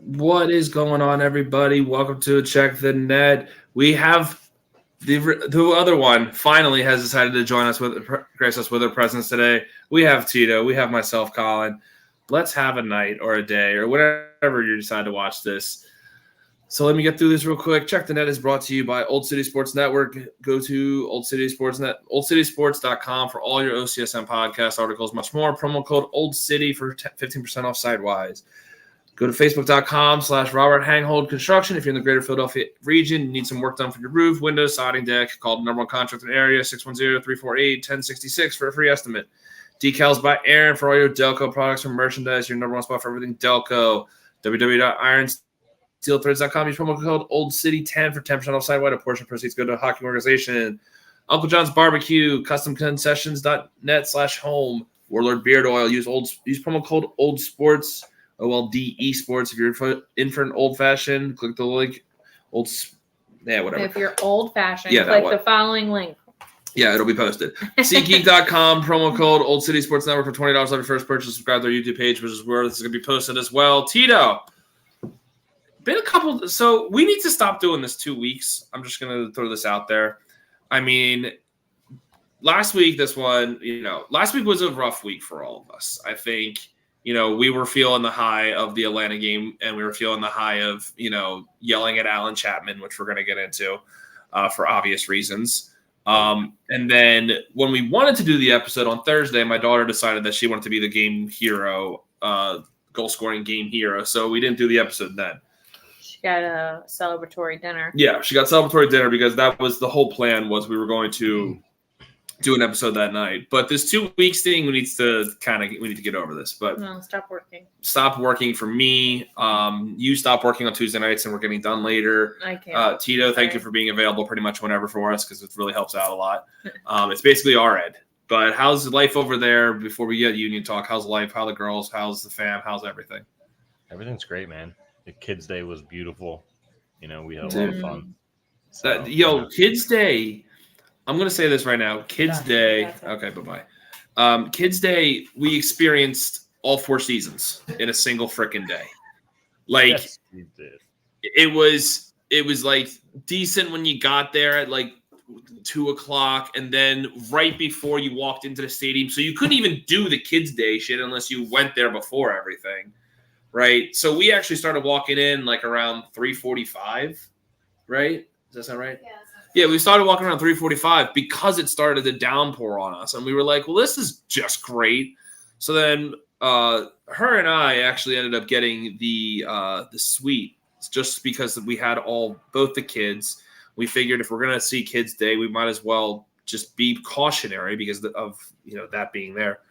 What is going on, everybody? Welcome to Check the Net. We have the other one finally has decided to join us grace us with her presence today. We have Tito. We have myself, Colin. Let's have a night or a day or whatever you decide to watch this. So let me get through this real quick. Check the Net is brought to you by Old City Sports Network. Go to Old City Sports Net, oldcitysports.com for all your OCSM podcasts, articles, much more. Promo code Old City for 15% off site-wise. Go to facebook.com/Robert Hanghold Construction. If you're in the greater Philadelphia region, you need some work done for your roof, windows, siding, deck, call the number one contractor in the area, 610-348-1066 for a free estimate. Decals by Aaron for all your Delco products and merchandise, your number one spot for everything Delco. www.ironsteelthreads.com. Use promo code OldCity10 for 10% off site-wide. A portion of proceeds go to a hockey organization. Uncle John's Barbecue, customconcessions.net/home. Warlord Beard Oil. Use promo code OldSports. OLD Esports. If you're in for an old fashioned, click the link. Whatever. If you're old fashioned, click the following link. Yeah, it'll be posted. SeatGeek.com, promo code Old City Sports Network for $20 off your first purchase. Subscribe to our YouTube page, which is where this is going to be posted as well. Tito, been a couple. So we need to stop doing this 2 weeks. I'm just going to throw this out there. I mean, last week was a rough week for all of us. I think. We were feeling the high of the Atlanta game, and we were feeling the high of, yelling at Alan Chapman, which we're going to get into for obvious reasons. And then when we wanted to do the episode on Thursday, my daughter decided that she wanted to be the game hero, goal-scoring game hero. So we didn't do the episode then. She got a celebratory dinner. Yeah, she got celebratory dinner because that was the whole plan was we were going to do an episode that night, but this 2 weeks thing, we need to get over this. But no, stop working for me. You stop working on Tuesday nights, and we're getting done later. I can't. Tito, thank you for being available pretty much whenever for us because it really helps out a lot. It's basically our ed. But how's life over there? Before we get union talk, how's life? How the girls? How's the fam? How's everything? Everything's great, man. The kids' day was beautiful. We had a lot of fun. Kids' day. I'm going to say this right now. Kids Day. Okay, bye-bye. Kids Day, we experienced all 4 seasons in a single freaking day. Yes, we did. It was like decent when you got there at like 2:00, and then right before you walked into the stadium. So you couldn't even do the Kids Day shit unless you went there before everything, right? So we actually started walking in like around 3:45, right? Does that sound right? Yeah. Yeah, we started walking around 3:45 because it started to downpour on us. And we were like, well, this is just great. So then her and I actually ended up getting the suite just because we had both the kids. We figured if we're going to see Kids Day, we might as well just be cautionary because of that being there.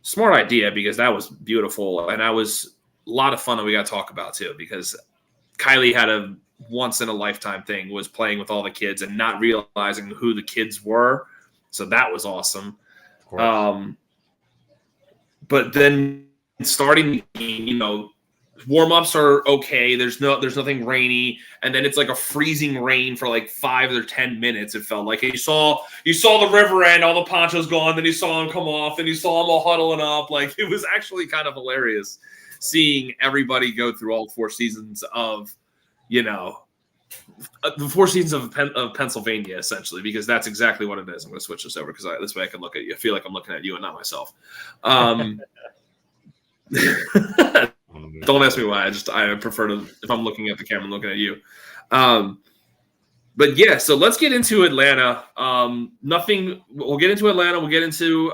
Smart idea because that was beautiful. And that was a lot of fun that we got to talk about too because Kylie had a once-in-a-lifetime thing was playing with all the kids and not realizing who the kids were. So that was awesome. But then starting the game, warm-ups are okay. There's nothing rainy. And then it's like a freezing rain for like 5 or 10 minutes, it felt like. You saw the river end, all the ponchos gone, then you saw them come off, then you saw them all huddling up. Like, it was actually kind of hilarious seeing everybody go through all 4 seasons of the 4 seasons of Pennsylvania, essentially, because that's exactly what it is. I'm going to switch this over because this way I can look at you. I feel like I'm looking at you and not myself. Don't ask me why. I prefer to, if I'm looking at the camera, I'm looking at you. But yeah, so let's get into Atlanta. We'll get into Atlanta. We'll get into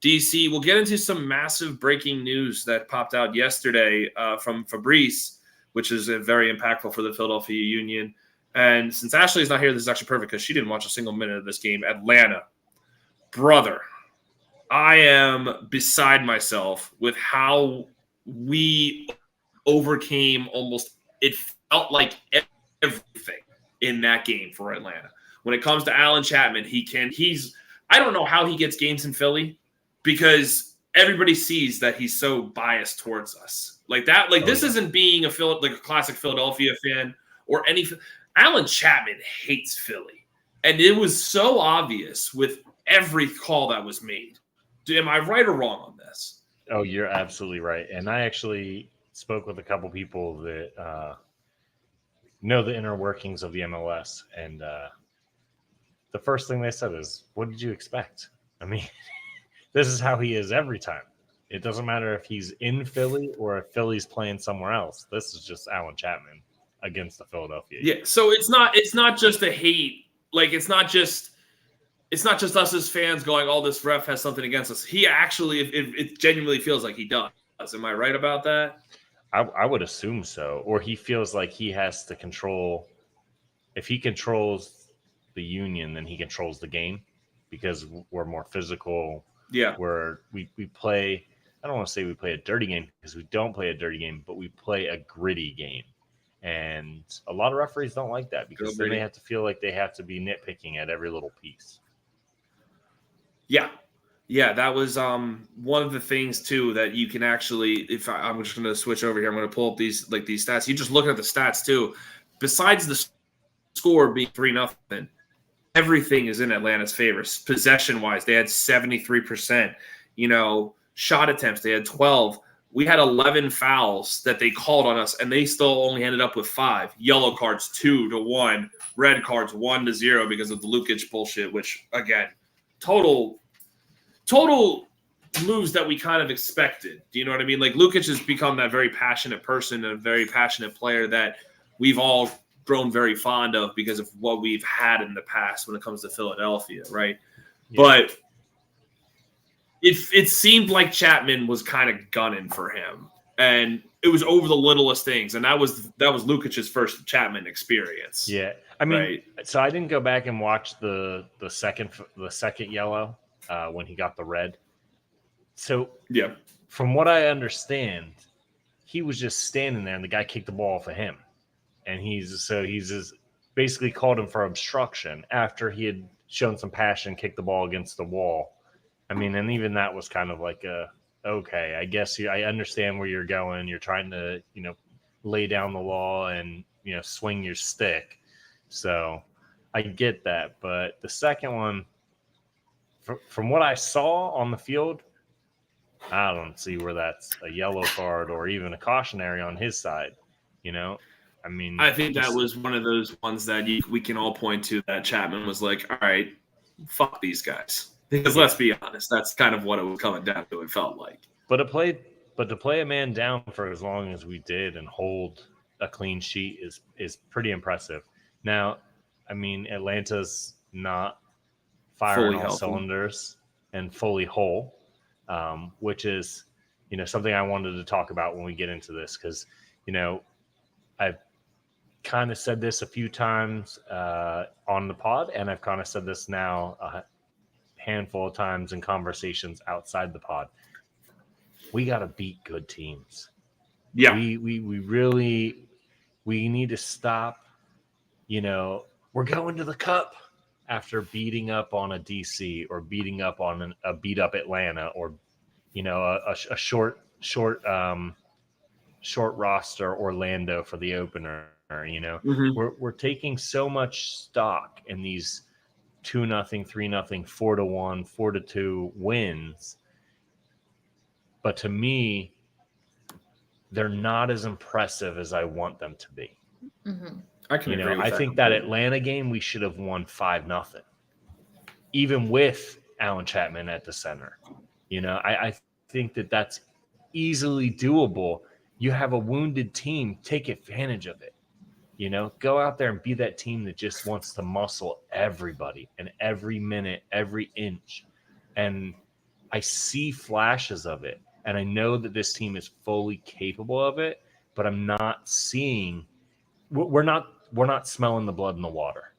DC. We'll get into some massive breaking news that popped out yesterday from Fabrice, which is very impactful for the Philadelphia Union. And since Ashley is not here, this is actually perfect because she didn't watch a single minute of this game. Atlanta, brother, I am beside myself with how we overcame it felt like everything in that game for Atlanta. When it comes to Alan Chapman, I don't know how he gets games in Philly because everybody sees that he's so biased towards us. Like that, this isn't being a classic Philadelphia fan or any. Alan Chapman hates Philly, and it was so obvious with every call that was made. Am I right or wrong on this? Oh, you're absolutely right. And I actually spoke with a couple people that know the inner workings of the MLS, and the first thing they said is, "What did you expect?" I mean, this is how he is every time. It doesn't matter if he's in Philly or if Philly's playing somewhere else. This is just Alan Chapman against the Philadelphia. Yeah, so it's not just a hate. Like it's not just us as fans going, "Oh, this ref has something against us." He actually, it genuinely feels like he does. Am I right about that? I would assume so. Or he feels like he has to control. If he controls the union, then he controls the game because we're more physical. Yeah. Where we play, I don't want to say we play a dirty game because we don't play a dirty game, but we play a gritty game. And a lot of referees don't like that because then they have to feel like they have to be nitpicking at every little piece. Yeah. Yeah, that was one of the things too that you can actually. I'm just going to switch over here. I'm going to pull up these stats. You just look at the stats too. Besides the score being 3-0, everything is in Atlanta's favor. Possession wise, they had 73%. Shot attempts, they had 12. We had 11 fouls that they called on us, and they still only ended up with 5. Yellow cards 2-1, red cards 1-0 because of the Lukic bullshit. Which again, total moves that we kind of expected. Do you know what I mean? Like Lukic has become that very passionate person and a very passionate player that we've all grown very fond of because of what we've had in the past when it comes to Philadelphia, right? Yeah. But it seemed like Chapman was kind of gunning for him, and it was over the littlest things, and that was Lukic's first Chapman experience. Yeah, I mean, right? So I didn't go back and watch the second yellow when he got the red. So yeah, from what I understand, he was just standing there, and the guy kicked the ball off of him. And he's just basically called him for obstruction after he had shown some passion, kicked the ball against the wall. I mean, and even that was kind of like okay, I guess I understand where you're going. You're trying to, lay down the law and, swing your stick. So I get that. But the second one, from what I saw on the field, I don't see where that's a yellow card or even a cautionary on his side, I mean, I think that was one of those ones that we can all point to that Chapman was like, all right, fuck these guys. Because let's be honest, that's kind of what it was coming down to, it felt like. But to play a man down for as long as we did and hold a clean sheet is pretty impressive. Now, I mean, Atlanta's not firing all cylinders and fully whole, which is, something I wanted to talk about when we get into this because, I've kind of said this a few times on the pod, and I've kind of said this now a handful of times in conversations outside the pod. We got to beat good teams. Yeah. We really need to stop, we're going to the cup after beating up on a DC or beating up on a beat up Atlanta or, a short roster Orlando for the opener. Mm-hmm. We're taking so much stock in these 2-0, 3-0, 4-1, 4-2 wins, but to me, they're not as impressive as I want them to be. Mm-hmm. I can agree with that. I think that Atlanta game we should have won 5-0, even with Alan Chapman at the center. I think that that's easily doable. You have a wounded team, take advantage of it. Go out there and be that team that just wants to muscle everybody and every minute, every inch. And I see flashes of it. And I know that this team is fully capable of it, but I'm not seeing we're not smelling the blood in the water.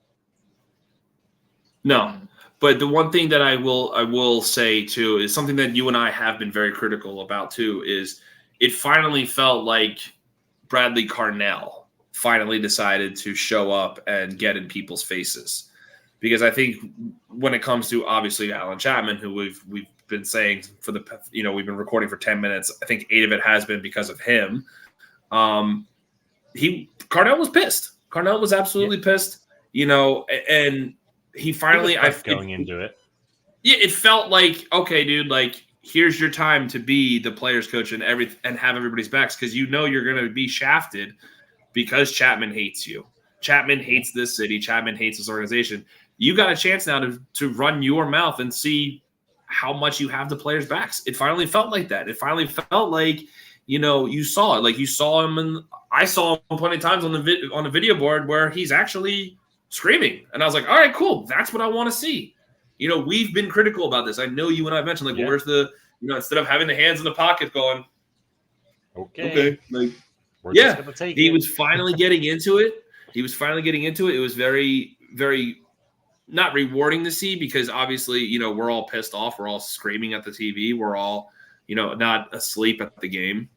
No. But the one thing that I will say too is something that you and I have been very critical about too is it finally felt like Bradley Carnell finally decided to show up and get in people's faces. Because I think when it comes to obviously Alan Chapman, who we've been saying for we've been recording for 10 minutes, I think 8 of it has been because of him. Carnell was pissed. Carnell was absolutely pissed, and he finally into it. Yeah, it felt like, okay, dude, like here's your time to be the players coach and have everybody's backs, because you're going to be shafted because Chapman hates you. Chapman hates this city. Chapman hates this organization. You got a chance now to run your mouth and see how much you have the players' backs. It finally felt like that. It finally felt like, you saw it. Like you saw him, and I saw him plenty of times on the video board where he's actually screaming. And I was like, all right, cool. That's what I want to see. We've been critical about this. I know you and I mentioned, like, well, where's the, instead of having the hands in the pocket going, okay. Like, he was finally getting into it. It was very, very not rewarding to see, because obviously, we're all pissed off. We're all screaming at the TV. We're all, not asleep at the game.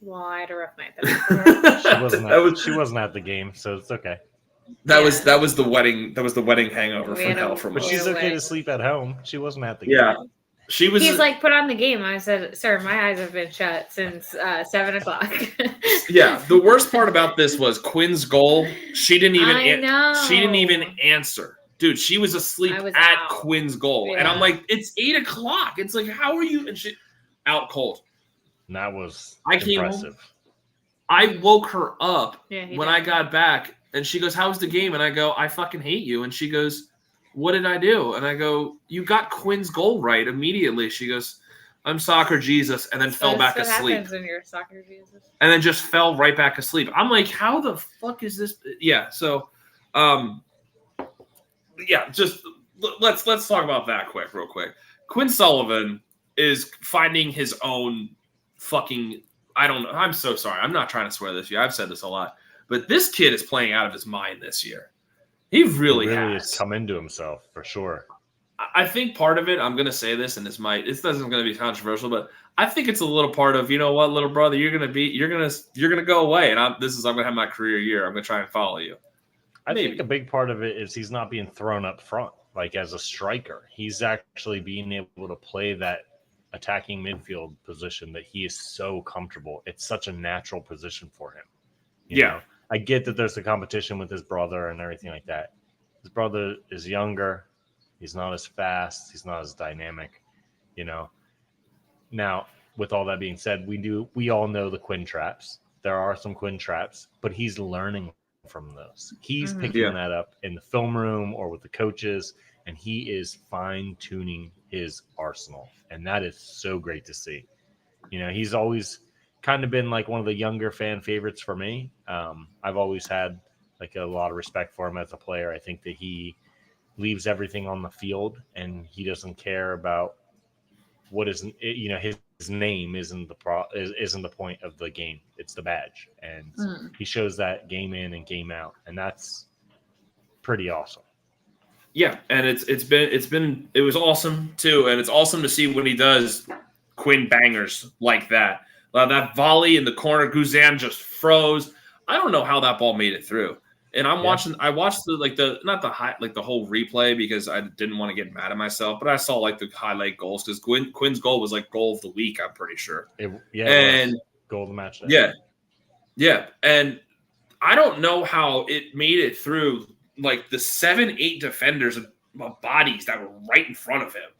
Well, I had a rough night. She wasn't at the game, so it's okay. That was the wedding. That was the wedding hangover from hell. But she's okay to sleep at home. She wasn't at the game. Yeah, she was. He's like, put on the game. I said, sir, my eyes have been shut since 7:00. Yeah, the worst part about this was Quinn's goal. She didn't even answer, dude. She was asleep at Quinn's goal, and I'm like, it's 8:00. It's like, how are you? And she out cold. And that was impressive. I woke her up when I got back. And she goes, how's the game? And I go, I fucking hate you. And she goes, what did I do? And I go, you got Quinn's goal right immediately. She goes, I'm soccer Jesus, and then fell back asleep. What happens when you're soccer Jesus? And then just fell right back asleep. I'm like, how the fuck is this? Yeah, so, just let's talk about that real quick. Quinn Sullivan is finding his own fucking, I don't know. I'm so sorry. I'm not trying to swear this year. I've said this a lot. But this kid is playing out of his mind this year. He really has come into himself for sure. I think part of it, I'm going to say this, and this doesn't going to be controversial, but I think it's a little part of, you know what, little brother, you're going to go away, and I'm going to have my career year. I'm going to try and follow you. I think a big part of it is he's not being thrown up front, like as a striker. He's actually being able to play that attacking midfield position that he is so comfortable. It's such a natural position for him. You know? I get that there's the competition with his brother and everything like that. His brother is younger. He's not as fast. He's not as dynamic, Now, with all that being said, we all know the Quinn traps. There are some Quinn traps, but he's learning from those. He's picking that up in the film room or with the coaches, and he is fine-tuning his arsenal. And that is so great to see. He's always kind of been like one of the younger fan favorites for me. I've always had like a lot of respect for him as a player. I think that he leaves everything on the field, and he doesn't care about what is, his name isn't the point of the game. It's the badge, and he shows that game in and game out, and that's pretty awesome. Yeah, and it was awesome too, and it's awesome to see when he does Quinn bangers like that. That volley in the corner, Guzan just froze. I don't know how that ball made it through. And I watched the whole replay because I didn't want to get mad at myself, but I saw like the highlight goals because Quinn's goal was like goal of the week, I'm pretty sure. Goal of the match day. Yeah. And I don't know how it made it through like the 7-8 defenders of bodies that were right in front of him.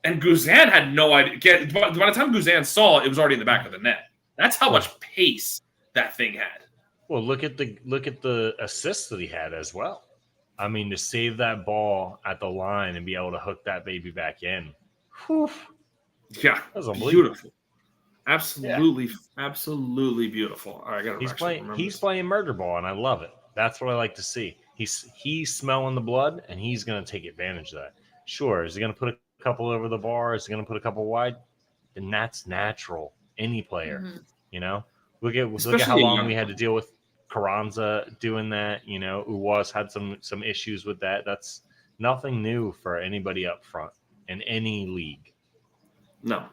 And Guzan had no idea. By the time Guzan saw it, it was already in the back of the net. That's how much pace that thing had. Well, look at the assists that he had as well. I mean, to save that ball at the line and be able to hook that baby back in. Whew. Yeah, that was unbelievable. Beautiful. Absolutely beautiful. All right, he's playing murder ball, and I love it. That's what I like to see. He's smelling the blood, and he's going to take advantage of that. Sure, is he going to put a couple over the bar? Is he going to put a couple wide? And that's natural. Any player, Look at how long we had to deal with Carranza doing that. Uwas had some issues with that. That's nothing new for anybody up front in any league. No,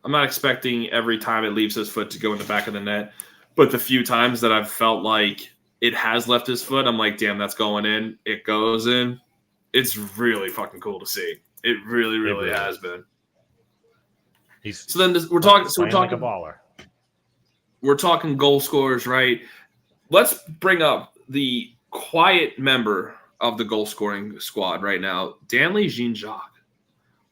I'm not expecting every time it leaves his foot to go in the back of the net, but the few times that I've felt like it has left his foot, I'm like, damn, that's going in. It goes in. It's really fucking cool to see. It really has been. We're talking like a baller. We're talking goal scorers, right? Let's bring up the quiet member of the goal scoring squad right now, Danley Jean-Jacques.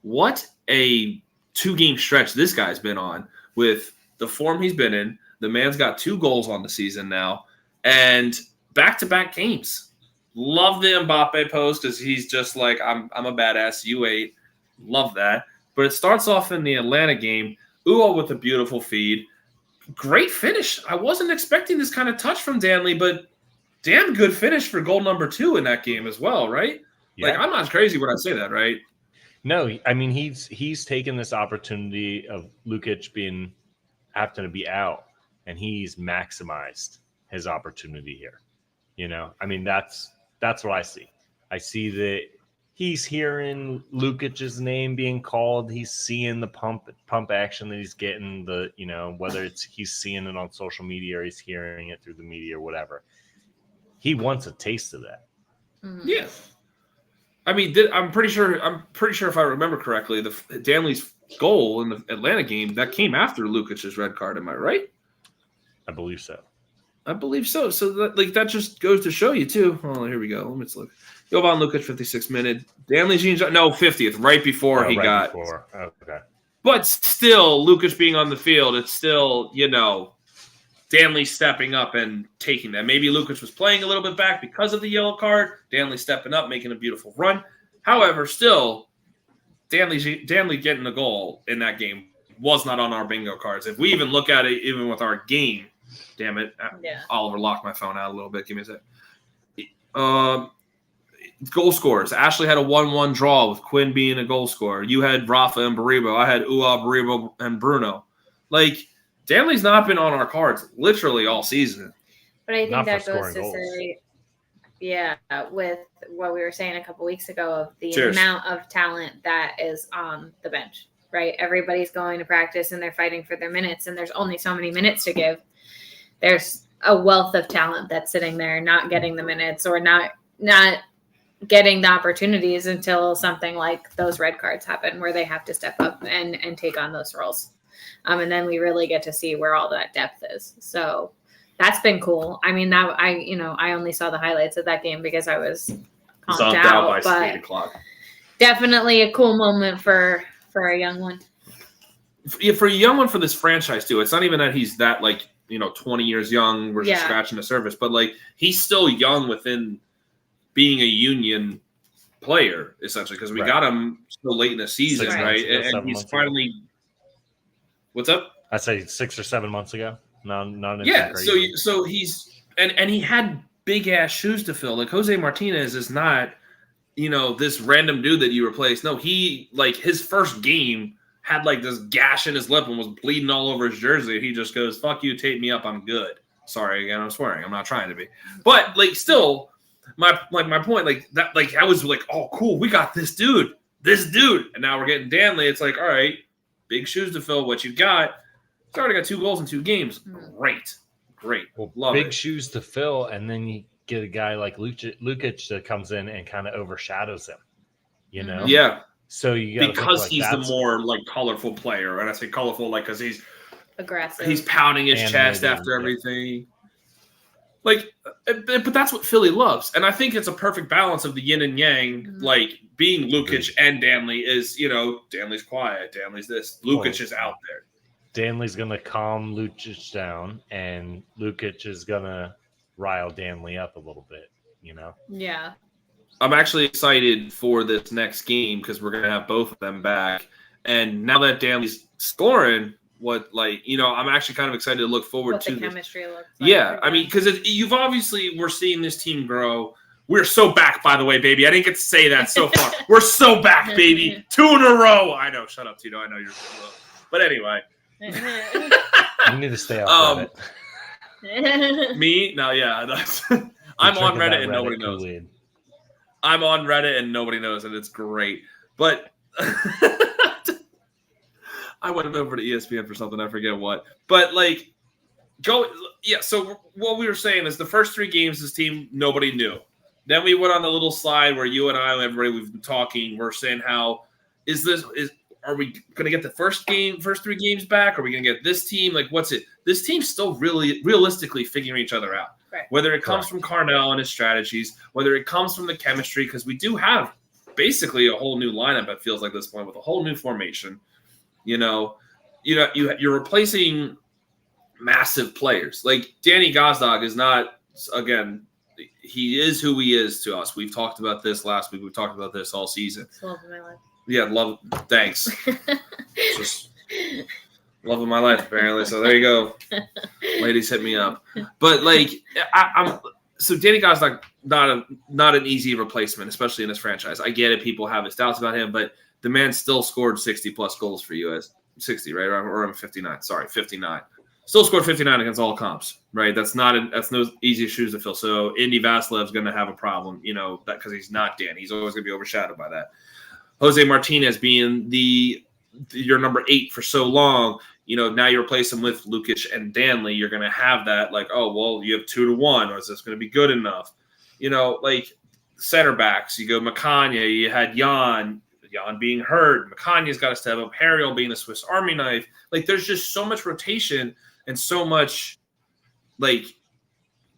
what a 2-game stretch this guy's been on with the form he's been in. The man's got 2 goals on the season now and back-to-back games. Love the Mbappe post because he's just like, I'm a badass, you ain't. Love that. But it starts off in the Atlanta game. Uo with a beautiful feed. Great finish. I wasn't expecting this kind of touch from Danley, but damn good finish for goal number 2 in that game as well, right? Yeah. Like, I'm not crazy when I say that, right? No, I mean he's taken this opportunity of Lukic having to be out, and he's maximized his opportunity here. You know, I mean that's what I see. I see that he's hearing Lukic's name being called. He's seeing the pump action that he's getting. Whether it's he's seeing it on social media or he's hearing it through the media or whatever. He wants a taste of that. Mm-hmm. Yeah. I mean, I'm pretty sure if I remember correctly, the Danley's goal in the Atlanta game that came after Lukic's red card. Am I right? I believe so. I believe so. So that just goes to show you too. Oh, here we go. Let me look. Jovan Lukic, 56th minute. Danley's 50th, right before he got. Okay. But still, Lukic being on the field, it's still Danley stepping up and taking that. Maybe Lukic was playing a little bit back because of the yellow card. Danley stepping up, making a beautiful run. However, still, Danley getting the goal in that game was not on our bingo cards. If we even look at it, even with our game, damn it, Yeah. Oliver locked my phone out a little bit. Give me a sec. Goal scorers. Ashley had a 1-1 draw with Quinn being a goal scorer. You had Rafa and Baribo. I had Ua, Baribo, and Bruno. Like, Danley's not been on our cards literally all season. But I think Not that for goes to scoring goals. say, yeah, with what we were saying a couple weeks ago of the Cheers. amount of talent that is on the bench, right? Everybody's going to practice and they're fighting for their minutes, and there's only so many minutes to give. There's a wealth of talent that's sitting there not getting the minutes or not getting the opportunities until something like those red cards happen where they have to step up and take on those roles. And then we really get to see where all that depth is. So that's been cool. I mean, I only saw the highlights of that game because I was Zonked conked out by but 8 o'clock. definitely a cool moment for a young one. Yeah, for a young one for this franchise too. It's not even that he's that 20 years young. We're just scratching the surface, but he's still young within being a Union player essentially because we got him so late in the season, right? And he's finally. What's up? I say 6 or 7 months ago. Not crazy. So he's and he had big ass shoes to fill. Like Jose Martinez is not, this random dude that you replaced. No, he his first game had this gash in his lip and was bleeding all over his jersey. He just goes, "Fuck you, tape me up, I'm good." Sorry again, I'm swearing. I'm not trying to be, but still, my point, I was oh cool, we got this dude, and now we're getting Danley. It's all right. Big shoes to fill. What you got? He's already got 2 goals in 2 games. Great. Well, love big it. shoes to fill, and then you get a guy like Lukic that comes in and kind of overshadows him. Yeah. So you got because he's the more colorful player, and I say colorful because he's aggressive. He's pounding his chest after everything. But that's what Philly loves, and I think it's a perfect balance of the yin and yang. Mm-hmm. Being Lukic and Danley is, Danley's quiet, Danley's this, Lukic is out there. Danley's gonna calm Lukic down, and Lukic is gonna rile Danley up a little bit. Yeah. I'm actually excited for this next game because we're gonna have both of them back, and now that Danley's scoring, I'm actually kind of excited to look forward to the this. chemistry looks like. Yeah, I mean, because we're seeing this team grow. We're so back, by the way, baby. I didn't get to say that so far. We're so back, baby. 2 in a row. I know. Shut up, Tito. I know you're so low. But anyway. You need to stay off Reddit. Me? No, yeah. I'm on Reddit and nobody knows. I'm on Reddit and nobody knows, and it's great. But I went over to ESPN for something. I forget what. But, so what we were saying is the first 3 games, this team, nobody knew. Then we went on the little slide where you and I and everybody we've been talking. We're saying are we going to get the first 3 games back? Are we going to get this team? What's it? This team's still really realistically figuring each other out. Right. Whether it comes from Carnell and his strategies, whether it comes from the chemistry, because we do have basically a whole new lineup. It feels like this point with a whole new formation. You're replacing massive players. Like Danny Gazdag is not, again, he is who he is to us. We've talked about this last week. We've talked about this all season. It's love of my life. Yeah, thanks. Just love of my life, apparently. So there you go. Ladies, hit me up. But like, so Danny Gazdag, not an easy replacement, especially in this franchise. I get it. People have his doubts about him, but the man still scored 60-plus goals for you as 60, right? Or I'm 59. Sorry, 59. Still scored 59 against all comps, right? That's no easy shoes to fill. So Indy Vasilev's going to have a problem, that because he's not Danny. He's always going to be overshadowed by that. Jose Martinez being your number 8 for so long, now you replace him with Lukic and Danley, you're going to have that like, oh, well, you have 2-1, or is this going to be good enough? Like center backs, you go Makanya, you had Jan being hurt, Makanya's got to step up, Harriel being the Swiss Army knife. Like there's just so much rotation and so much like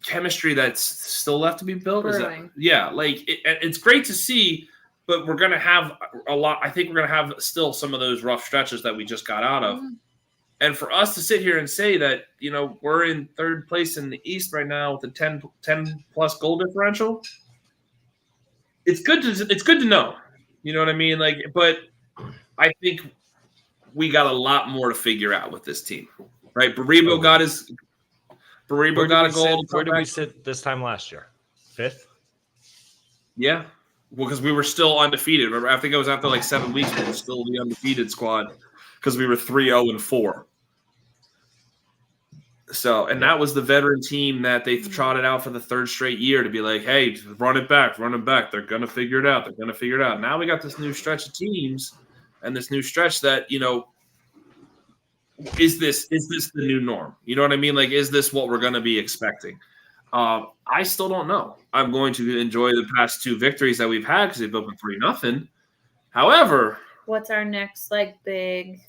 chemistry that's still left to be built. It's great to see. But we're going to have a lot. I think we're going to have still some of those rough stretches that we just got out of. Mm-hmm. And for us to sit here and say that, we're in third place in the East right now with a 10-plus goal differential, it's good to know. You know what I mean? Like, but I think we got a lot more to figure out with this team, right? Baribo got a goal. Where did we sit this time last year? 5th? Yeah. Well, because we were still undefeated. Remember, I think it was after like 7 weeks, we were still the undefeated squad because we were 3-0-4. So, and that was the veteran team that they trotted out for the 3rd straight year to be like, hey, run it back. They're going to figure it out. Now we got this new stretch of teams and this new stretch that, is this the new norm? You know what I mean? Like, is this what we're going to be expecting? I still don't know. I'm going to enjoy the past 2 victories that we've had because they've opened 3-0. However, what's our next big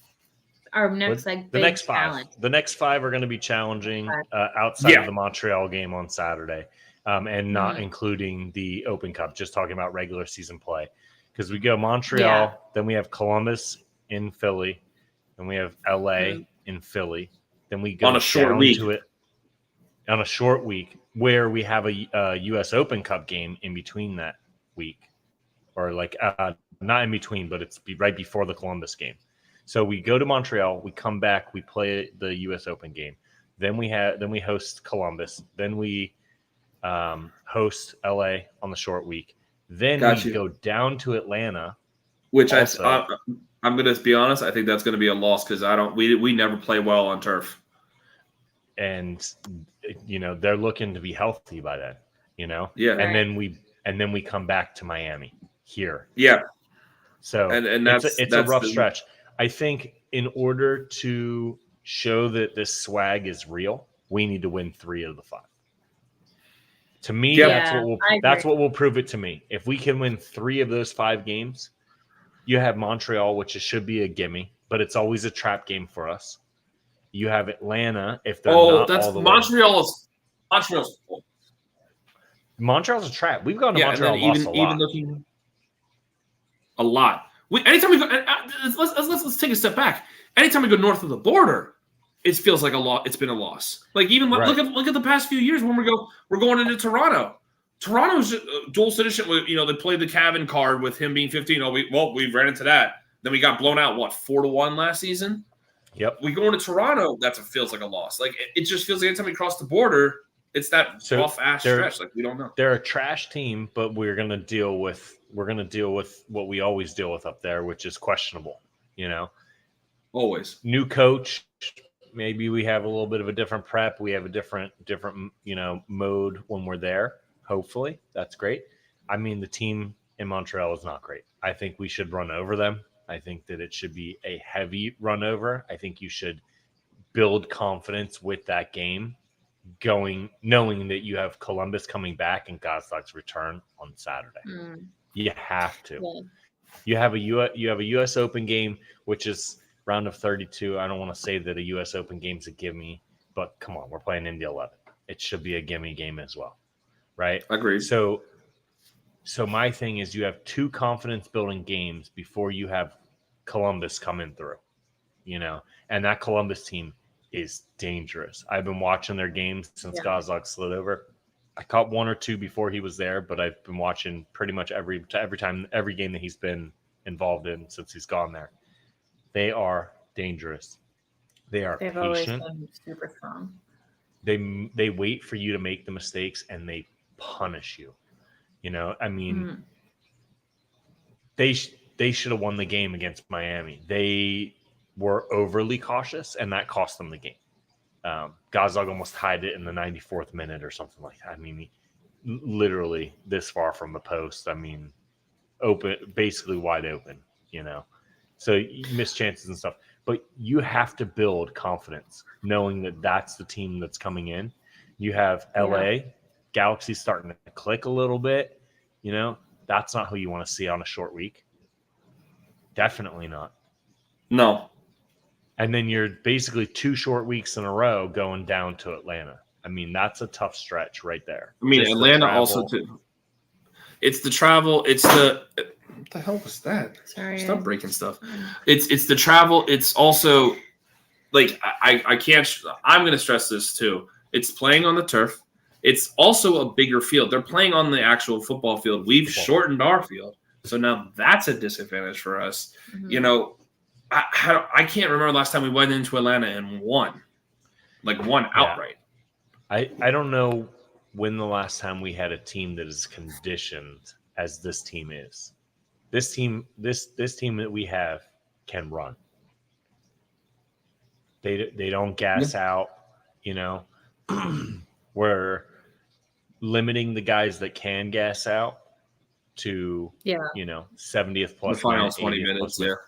the next 5? challenge? The next 5 are going to be challenging outside of the Montreal game on Saturday, and not including the Open Cup. Just talking about regular season play, because we go Montreal, then we have Columbus in Philly, then we have LA in Philly, then we go on a short week. On a short week where we have a U.S. Open Cup game in between that week, or not in between, but it's right before the Columbus game. So we go to Montreal, we come back, we play the U.S. Open game. Then we host Columbus. Then we host L.A. on the short week. Then we go down to Atlanta. Which I'm going to be honest, I think that's going to be a loss because we never play well on turf. And they're looking to be healthy by then, Yeah. And then we come back to Miami here. Yeah. So and that's a rough stretch. I think in order to show that this swag is real, we need to win 3 of the 5. To me, that's what will prove it to me. If we can win 3 of those 5 games, you have Montreal, which should be a gimme, but it's always a trap game for us. You have Atlanta if they're not all the Montreal's Montreal's a trap. We've gone to Montreal a lot. Anytime we go, let's take a step back. Anytime we go north of the border, it feels like a lot. It's been a loss. Like even look at the past few years when we're going into Toronto. Toronto's dual citizenship. They played the Cavan card with him being 15. We ran into that. Then we got blown out 4-1 last season. Yep. We go into Toronto. Feels like a loss. Like it just feels like anytime we cross the border, it's that rough ass stretch. Like we don't know. They're a trash team, but we're gonna deal with what we always deal with up there, which is questionable. Always new coach. Maybe we have a little bit of a different prep. We have a different mode when we're there. Hopefully, that's great. I mean, the team in Montreal is not great. I think we should run over them. I think that it should be a heavy run over. I think you should build confidence with that game knowing that you have Columbus coming back and Gazlag's return on Saturday. You have to. Yeah. You have a U.S. Open game, which is round of 32. I don't want to say that a U.S. Open game's a gimme, but come on, we're playing Indy 11. It should be a gimme game as well, right? Agreed. So So my thing is you have 2 confidence building games before you have Columbus coming through, and that Columbus team is dangerous. I've been watching their games since Gazog slid over. I caught 1 or 2 before he was there, but I've been watching pretty much every game that he's been involved in since he's gone there. They are dangerous. They've patient. Always been super strong. They wait for you to make the mistakes and they punish you. They should have won the game against Miami. They were overly cautious, and that cost them the game. Gazog almost tied it in the 94th minute or something like that. I mean, literally this far from the post. I mean, open, basically wide open, So you miss chances and stuff. But you have to build confidence, knowing that that's the team that's coming in. You have LA, Galaxy starting to click a little bit. That's not who you want to see on a short week. Definitely not. No. And then you're basically 2 short weeks in a row going down to Atlanta. I mean, that's a tough stretch right there. I mean, just Atlanta also too. It's the travel. It's the what the hell was that? Sorry, stop breaking stuff. It's the travel. It's also like I can't. I'm going to stress this too. It's playing on the turf. It's also a bigger field. They're playing on the actual football field. We've shortened our field, so now that's a disadvantage for us. Mm-hmm. I can't remember the last time we went into Atlanta and won outright. I don't know when the last time we had a team that is conditioned as this team is. This team that we have can run. They don't gas out, We're limiting the guys that can gas out to 70th plus the final 20 minutes there.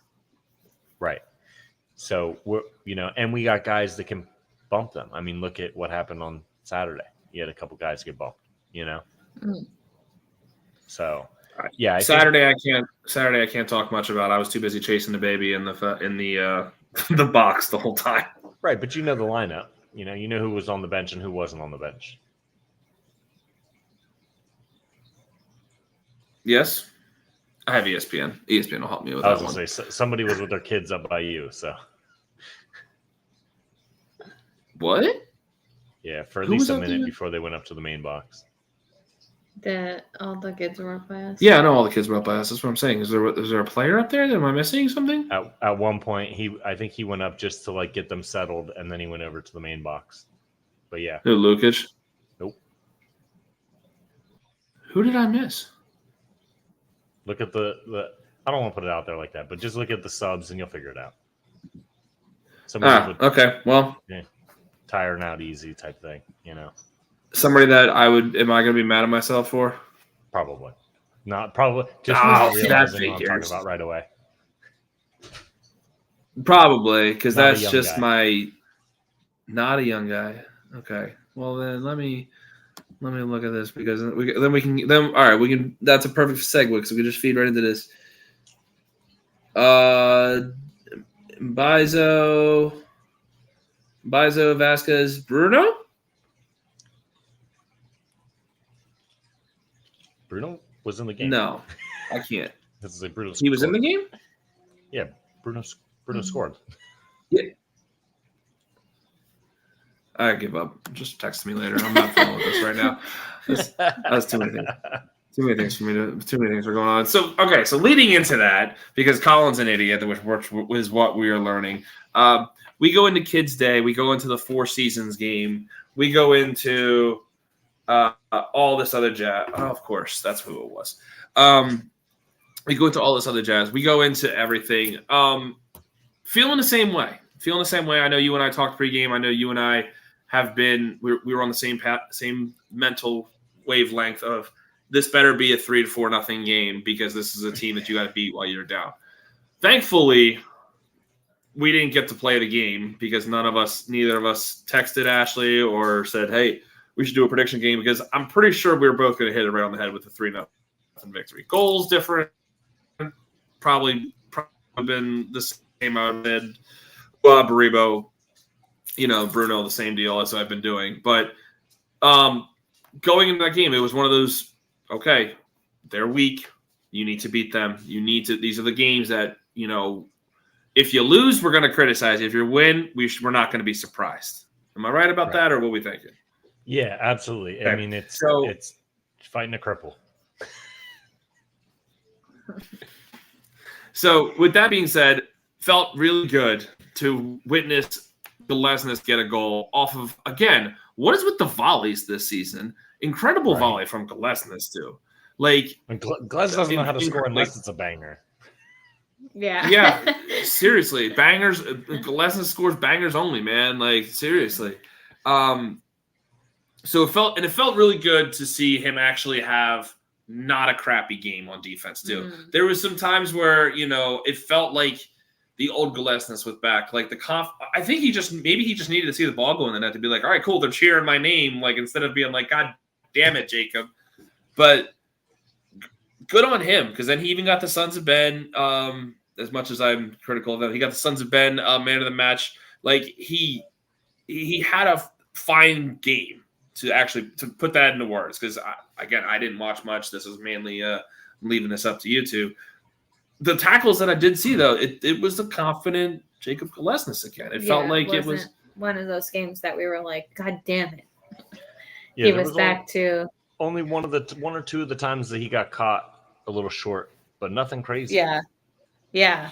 Right. So we're and we got guys that can bump them. I mean, look at what happened on Saturday. You had a couple guys get bumped, So Saturday I can't talk much about. I was too busy chasing the baby in the the box the whole time. Right, but the lineup. You know who was on the bench and who wasn't on the bench. Yes. I have ESPN. ESPN will help me with that one. I was going to say, somebody was with their kids up by you, so. What? Yeah, for at least a minute before they went up to the main box. All the kids were up by us? Yeah, I know all the kids were up by us. That's what I'm saying. Is there a player up there? Am I missing something? At one point, I think he went up just to get them settled, and then he went over to the main box. But yeah. Who, Lukic? Nope. Who did I miss? Look at the I don't want to put it out there like that, but just look at the subs and you'll figure it out. Okay. Well, tired out easy type thing, Somebody that am I going to be mad at myself for? Probably. Not probably. Just realizing what I'm talking about right away. Probably, because that's just not a young guy. Okay. Well, then let me look at this because we can. That's a perfect segue because we can just feed right into this. Bizo, Vasquez, Bruno. Bruno was in the game. No, I can't. This is a Bruno. He was in the game. Yeah, Bruno scored. Yeah. I give up. Just text me later. I'm not dealing with this right now. That's too many things. Too many things are going on. So leading into that, because Colin's an idiot, which is what we are learning. We go into Kids Day. We go into the Four Seasons game. We go into all this other jazz. Oh, of course, that's who it was. We go into all this other jazz. We go into everything. Feeling the same way. I know you and I talked pregame. I know you and I have been. We were on the same mental wavelength of this better be a 3-4-0 game because this is a team that you got to beat while you're down. Thankfully, we didn't get to play the game because neither of us texted Ashley or said, "Hey, we should do a prediction game," because I'm pretty sure we were both going to hit it right on the head with a 3-0 victory. Goals different, probably been the same. I did. Baribo, Bruno, the same deal as I've been doing. But going into that game, it was one of those, okay, they're weak. You need to beat them. These are the games that, if you lose, we're going to criticize you. If you win, we're not going to be surprised. Am I right about that, or what we thinking? Yeah, absolutely. Okay. I mean, it's fighting a cripple. So with that being said, felt really good to witness Gillespie get a goal off of, again, what is with the volleys this season? Incredible volley from Gillespie too. Like, Gillespie doesn't know how to score unless it's a banger. Yeah. Yeah. Seriously. Bangers. Gillespie scores bangers only, man. Like, seriously. So it felt really good to see him actually have not a crappy game on defense too. Mm. There was some times where, it felt like the old Gillespie was back. Like I think he just needed to see the ball go in the net to be like, all right, cool, they're cheering my name. Like, instead of being like, God damn it, Jacob. But good on him, because then he even got the Sons of Ben. As much as I'm critical of them, he got the Sons of Ben man of the match. Like, he had a fine game to put that into words, because I didn't watch much. This was mainly leaving this up to you two. The tackles that I did see, though, it was the confident Jacob Gillespie again. It felt like it was one of those games that we were like, God damn it. Yeah, he was back to only one or two of the times that he got caught a little short, but nothing crazy. Yeah.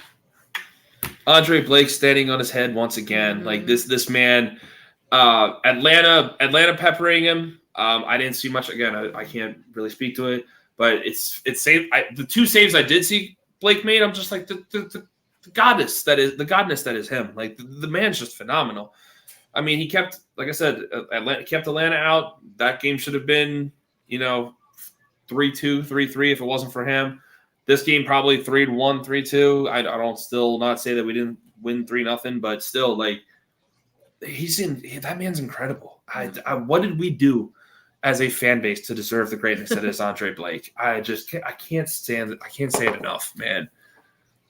Andre Blake standing on his head once again. Mm-hmm. Like, this man, Atlanta peppering him. I didn't see much. Again, I can't really speak to it, but it's safe. The two saves I did see Blake made, I'm just like, the godness that is him. Like, the man's just phenomenal. I mean, he kept, like I said, kept Atlanta out. That game should have been, 3-2, 3-3 if it wasn't for him. This game probably 3-1, 3-2. I don't still not say that we didn't win 3-0, but still, like, that man's incredible. What did we do as a fan base to deserve the greatness that is Andre Blake? I can't stand it. I can't say it enough, man.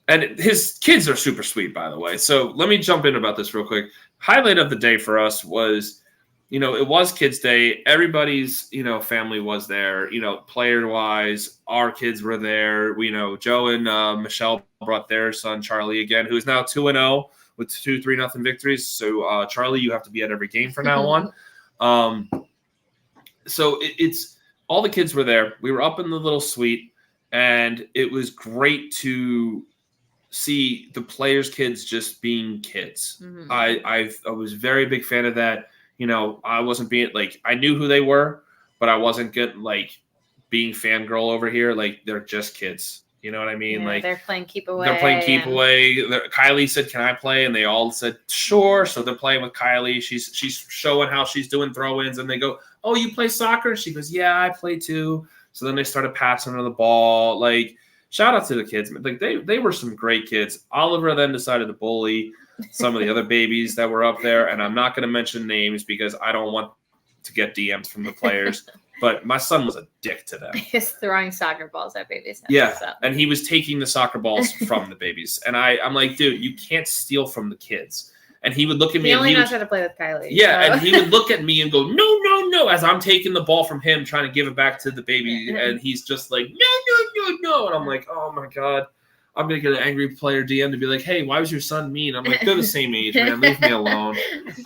And his kids are super sweet, by the way. So let me jump in about this real quick. Highlight of the day for us was, it was Kids Day. Everybody's, family was there, player-wise. Our kids were there. Joe and Michelle brought their son, Charlie, again, who is now 2-0 with 2-3-0 victories. So, Charlie, you have to be at every game from now on. So it's all the kids were there. We were up in the little suite, and it was great to see the players' kids just being kids. Mm-hmm. I was a very big fan of that. I wasn't being like, I knew who they were, but I wasn't getting like being fangirl over here. Like, they're just kids. You know what I mean? Yeah, like, they're playing keep away. Kylie said, "Can I play?" And they all said, "Sure." So they're playing with Kylie. She's showing how she's doing throw-ins, and they go, "Oh, you play soccer?" She goes, "Yeah, I play too." So then they started passing her the ball. Like, shout out to the kids. Like, they were some great kids. Oliver then decided to bully some of the other babies that were up there, and I'm not going to mention names because I don't want to get DMs from the players. But my son was a dick to them. He's throwing soccer balls at babies. Yeah, and he was taking the soccer balls from the babies. And I'm like, dude, you can't steal from the kids. And he would look at me. He only knows how to play with Kylie. Yeah, so. And he would look at me and go, no, as I'm taking the ball from him, trying to give it back to the baby. And he's just like, no. And I'm like, oh, my God. I'm going to get an angry player DM to be like, hey, why was your son mean? I'm like, they're the same age, man. Leave me alone.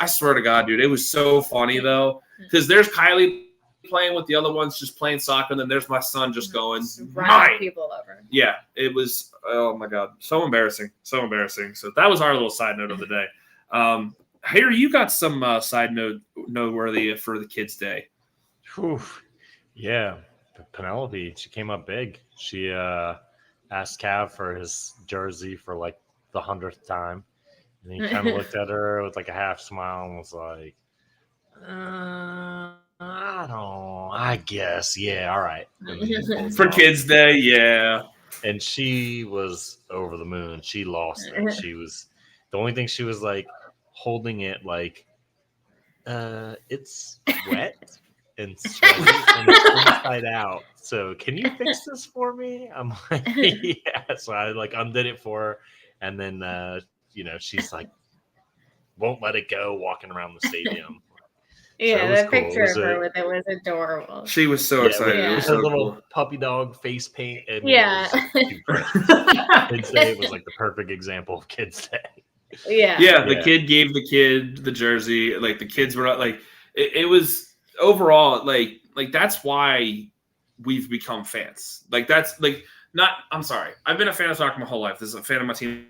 I swear to God, dude. It was so funny, though. Because there's Kylie playing with the other ones, just playing soccer, and then there's my son just going, running people over. Yeah, it was, oh, my God. So embarrassing. So that was our little side note of the day. Here, you got some side noteworthy for the Kids' Day. Whew. Yeah, Penelope, she came up big. She asked Cav for his jersey for like the 100th time, and he kind of looked at her with like a half smile and was like, I guess, yeah, all right. For Kids' Day, yeah. And she was over the moon. She lost it. She was, the only thing she was like holding it like, it's wet and sweaty and it's inside out. So can you fix this for me? I'm like, yeah. So I like undid it for her. And then, she's like, won't let it go walking around the stadium. Yeah, was that cool. picture of her with it was adorable. She was so excited. Yeah. It was her so little cool. puppy dog face paint. I mean, Yeah. it was too precious. Kids Day was like the perfect example of Kids Day. Yeah. The kid gave the kid the jersey. Like the kids were like, it was overall like that's why we've become fans. Like that's like not. I'm sorry, I've been a fan of soccer my whole life. This is a fan of my team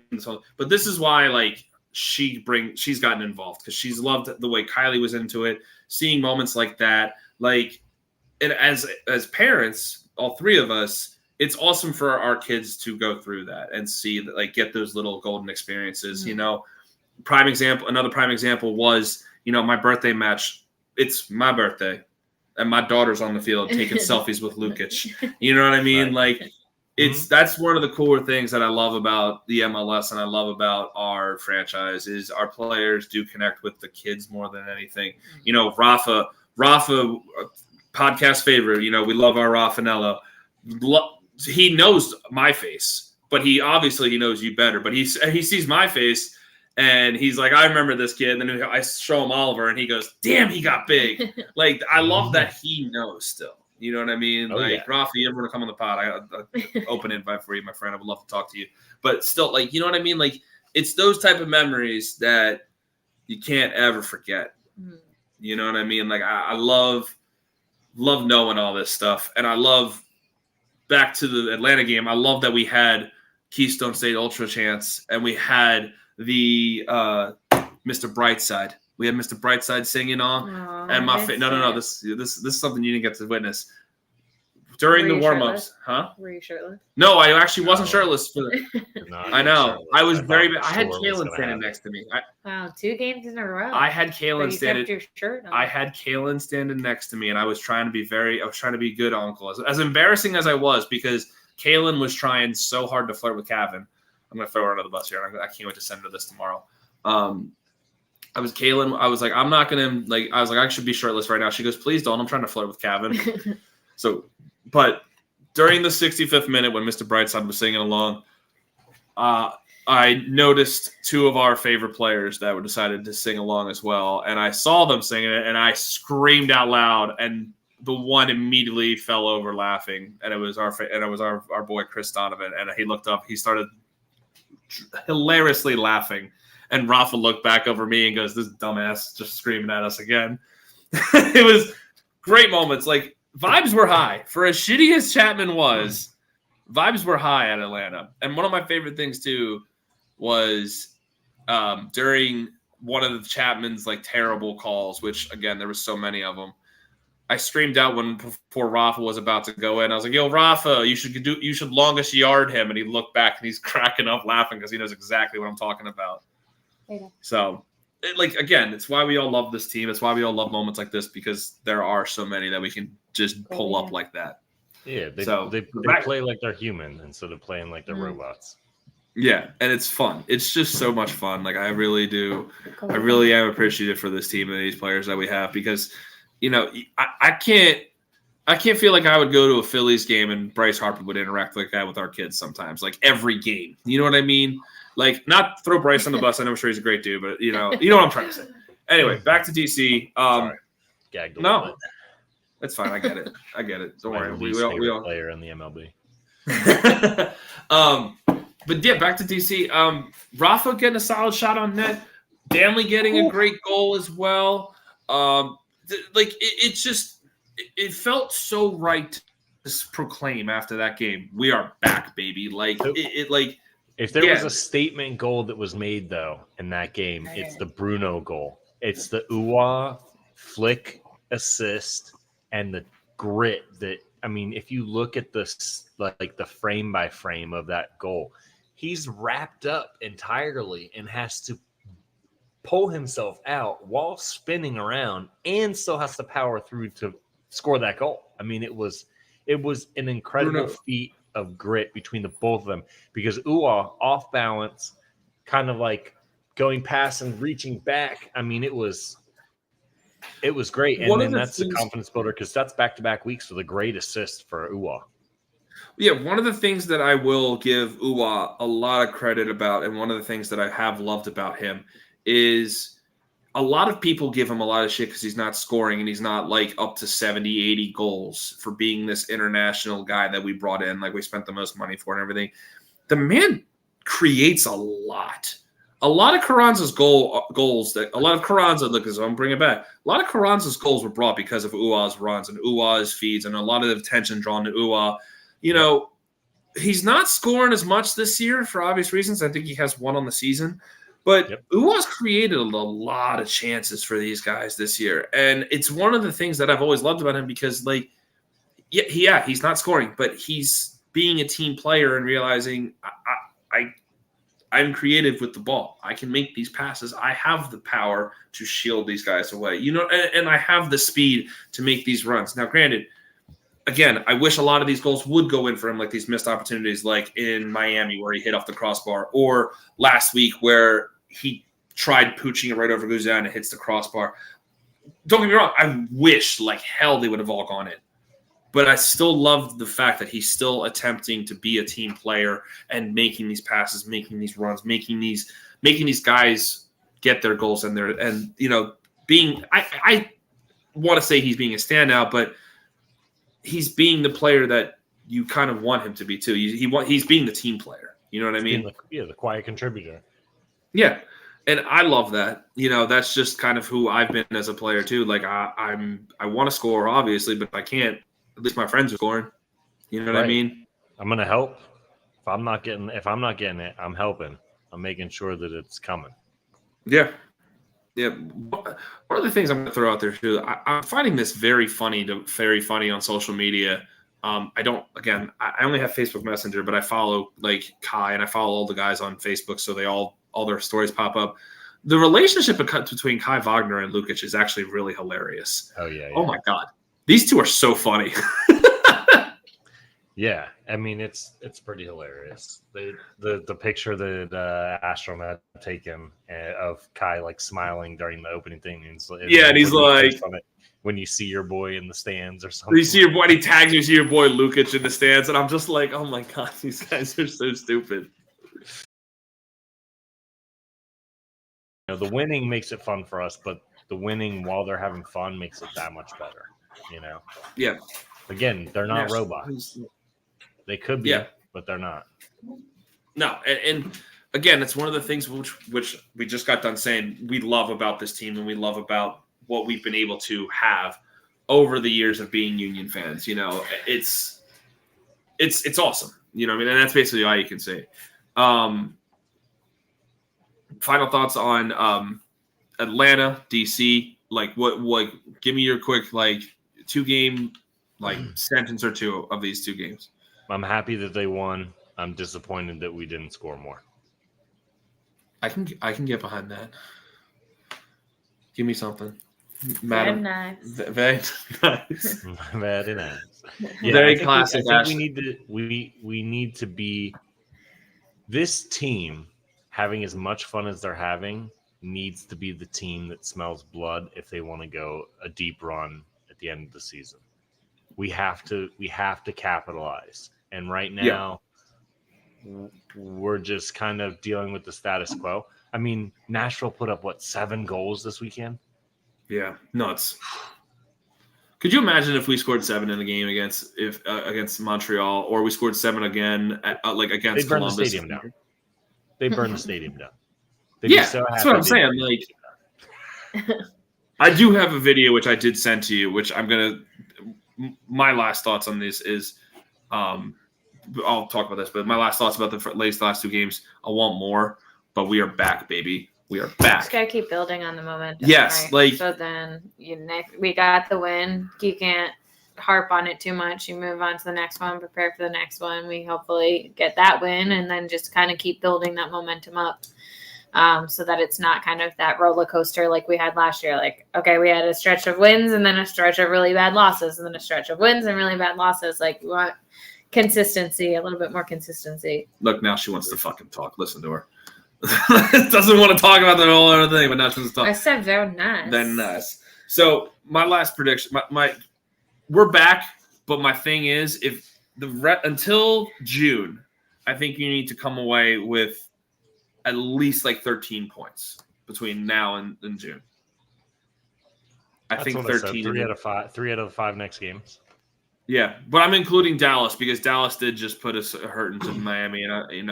but this is why like she's gotten involved because she's loved the way Kylie was into it. Seeing moments like that, like, and as parents, all three of us. It's awesome for our kids to go through that and see that, like, get those little golden experiences. Mm-hmm. You know, another prime example was, my birthday match. It's my birthday, and my daughter's on the field taking selfies with Lukic. You know what I mean? Right. Like, that's one of the cooler things that I love about the MLS and I love about our franchise is our players do connect with the kids more than anything. You know, Rafa, podcast favorite. You know, we love our Raffanello. He knows my face, but he knows you better. But he sees my face, and he's like, I remember this kid. And then I show him Oliver, and he goes, "Damn, he got big." Like, I love that he knows still. You know what I mean? Rafa, you ever want to come on the pod? I open invite for you, my friend. I would love to talk to you. But still, like, you know what I mean? Like, it's those type of memories that you can't ever forget. You know what I mean? Like, I love knowing all this stuff, and I love. Back to the Atlanta game, I love that we had Keystone State Ultra chants, and we had the Mr. Brightside. We had Mr. Brightside singing on, and my no. This is something you didn't get to witness during the warm-ups, huh? Were you shirtless? No, I actually wasn't shirtless. I know. Shirtless. I was very. I had Shore was Kalen gonna standing happen. next to me. Wow, 2 games in a row. I had Kalen But you standing. kept your shirt on. I had Kalen standing next to me, and I was trying to be good uncle. As embarrassing as I was, because Kalen was trying so hard to flirt with Kevin. I'm going to throw her under the bus here. I can't wait to send her this tomorrow. I was like, I'm not going to, like, I was like, I should be shirtless right now. She goes, please don't. I'm trying to flirt with Kevin. But during the 65th minute when Mr. Brightside was singing along, I noticed 2 of our favorite players that decided to sing along as well, and I saw them singing it, and I screamed out loud, and the one immediately fell over laughing, and it was our boy Chris Donovan, and he looked up, he started hilariously laughing, and Rafa looked back over me and goes, "This dumbass just screaming at us again." It was great moments. Like, vibes were high for as shitty as Chapman was. Vibes were high at Atlanta, and one of my favorite things too was during one of the Chapman's like terrible calls, which again there was so many of them. I screamed out before Rafa was about to go in. I was like, "Yo, Rafa, you should longest yard him." And he looked back and he's cracking up laughing because he knows exactly what I'm talking about. Yeah. So, again, it's why we all love this team. It's why we all love moments like this, because there are so many that we can just pull up like that. Yeah, they play like they're human instead of playing like they're robots. Yeah, and it's fun. It's just so much fun. Like, I really am appreciative for this team and these players that we have, because, you know, I can't feel like I would go to a Phillies game and Bryce Harper would interact like that with our kids sometimes, like every game. You know what I mean? Like, not throw Bryce on the bus. I know I'm sure he's a great dude, but you know what I'm trying to say. Anyway, back to DC. Sorry. Gagged a little bit. That's fine. I get it. Don't worry. We all player in the MLB. But yeah, back to DC. Rafa getting a solid shot on net. Danley getting a great goal as well. It felt so right to proclaim after that game, we are back, baby. If there was a statement goal that was made though in that game, it's the Bruno goal. It's the Uwa flick assist and the grit that, I mean, if you look at this, like the frame by frame of that goal, he's wrapped up entirely and has to pull himself out while spinning around and still has to power through to score that goal. I mean, it was an incredible feat of grit between the both of them, because Uwa off balance, kind of like going past and reaching back. I mean, it was great. And then that's the confidence builder, because that's back-to-back weeks with a great assist for Uwa. Yeah, one of the things that I will give Uwa a lot of credit about, and one of the things that I have loved about him, is a lot of people give him a lot of shit because he's not scoring and he's not like up to 70, 80 goals for being this international guy that we brought in, like we spent the most money for and everything. The man creates a lot. A lot of Carranza's goals that a lot of Carranza, look, as I'm bringing it back, a lot of Carranza's goals were brought because of Ua's runs and Ua's feeds and a lot of the attention drawn to Ua. You know, he's not scoring as much this year for obvious reasons. I think he has one on the season. But Ua's created a lot of chances for these guys this year. And it's one of the things that I've always loved about him because, like, he's not scoring, but he's being a team player and realizing I'm creative with the ball. I can make these passes. I have the power to shield these guys away. You know, and I have the speed to make these runs. Now, granted, again, I wish a lot of these goals would go in for him, like these missed opportunities, like in Miami where he hit off the crossbar, or last week where he tried pooching it right over Guzan and it hits the crossbar. Don't get me wrong. I wish like hell they would have all gone in. But I still love the fact that he's still attempting to be a team player and making these passes, making these runs, making these guys get their goals and you know, being I want to say he's being a standout, but he's being the player that you kind of want him to be too. He's being the team player. You know what I mean? The quiet contributor. Yeah. And I love that. You know, that's just kind of who I've been as a player too. Like I want to score, obviously, but if I can't, at least my friends are scoring. You know what I mean? I'm gonna help. If I'm not getting it, I'm helping. I'm making sure that it's coming. Yeah. Yeah. One of the things I'm gonna throw out there too, I'm finding this very funny on social media. I only have Facebook Messenger, but I follow like Kai and I follow all the guys on Facebook, so they all their stories pop up. The relationship between Kai Wagner and Lukic is actually really hilarious. Oh yeah. Oh my God. These two are so funny. Yeah. I mean, it's pretty hilarious. The picture that Astrom had taken of Kai like smiling during the opening thing. And he's like, when you see your boy in the stands or something. You see your boy, and he tags you see your boy Lukic in the stands, and I'm just like, oh my God, these guys are so stupid. You know, the winning makes it fun for us, but the winning while they're having fun makes it that much better. You know? Yeah. Again, they're not robots. They could be, but they're not. No, and again, it's one of the things which we just got done saying we love about this team and we love about what we've been able to have over the years of being Union fans. You know, it's awesome. You know what I mean? And that's basically all you can say. Final thoughts on Atlanta, DC. Like what give me your quick like 2-game like sentence or two of these 2 games. I'm happy that they won. I'm disappointed that we didn't score more. I can get behind that. Give me something. Madam. Very nice. Very nice. Yeah, very classic. I think we need to be this team having as much fun as they're having needs to be the team that smells blood if they want to go a deep run at the end of the season. We have to capitalize. And right now we're just kind of dealing with the status quo. I mean, Nashville put up 7 goals this weekend? Yeah, nuts. Could you imagine if we scored 7 in the game against Montreal, or we scored 7 again against They burned Columbus? The stadium down. They burned the stadium down. That's what I'm saying. Like, I do have a video which I did send to you, which my last thoughts on this is, I'll talk about this, but my last thoughts about the last 2 games. I want more, but we are back, baby. We are back. Just gotta keep building on the momentum. Yes, right? So then we got the win. You can't harp on it too much. You move on to the next one, prepare for the next one. We hopefully get that win, and then just kind of keep building that momentum up, so that it's not kind of that roller coaster like we had last year. Like, okay, we had a stretch of wins and then a stretch of really bad losses, and then a stretch of wins and really bad losses. Like, we want consistency, a little bit more consistency. Look, now she wants to fucking talk. Listen to her. Doesn't want to talk about the whole other thing, but now she wants to talk. I said very nice. Very nice. So my last prediction, we're back, but my thing is, if until June, I think you need to come away with at least like 13 points between now and June. I That's think what I 13. said. 3 out of the 5 next games. Yeah, but I'm including Dallas because Dallas did just put us hurting to Miami, and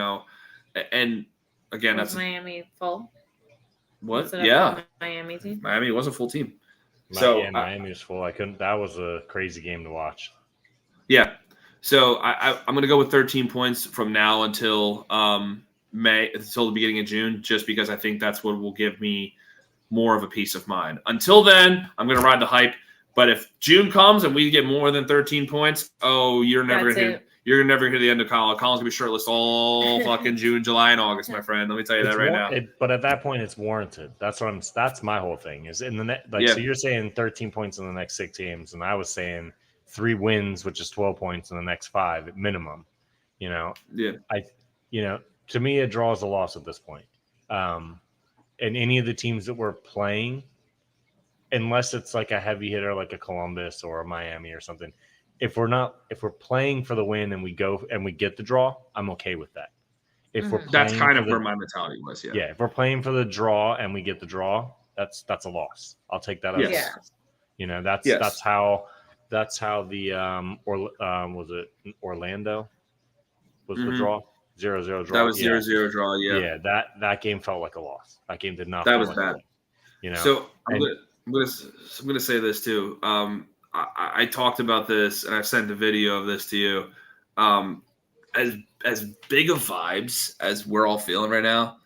and again, Was that's Miami full? what? Was it a Yeah, full Miami team? Miami was a full team. So Miami was full. I couldn't. That was a crazy game to watch. yeah, so I'm going to go with 13 points from now until May, until the beginning of June, just because I think that's what will give me more of a peace of mind. Until then, I'm going to ride the hype. But if June comes and we get more than 13 points, you're never going to hear the end of Colin. Colin's going to be shirtless all fucking June, July, and August, my friend. Let me tell you that right now. But at that point, it's warranted. That's my whole thing. Is in the So you're saying 13 points in the next 6 games, and I was saying 3 wins, which is 12 points in the next 5 at minimum. Yeah. To me, a draw is a loss at this point. And any of the teams that we're playing, unless it's like a heavy hitter like a Columbus or a Miami or something, if we're playing for the win and we go and we get the draw, I'm okay with that. If we're that's kind of where my mentality was. Yeah. If we're playing for the draw and we get the draw, that's a loss. I'll take that as a loss. That's how the was it Orlando was the draw 0-0 draw. That was 0-0 draw. Yeah. That game felt like a loss. That game did not. That was bad. So I'm gonna say this too. I talked about this and I sent a video of this to you. As big of vibes as we're all feeling right now,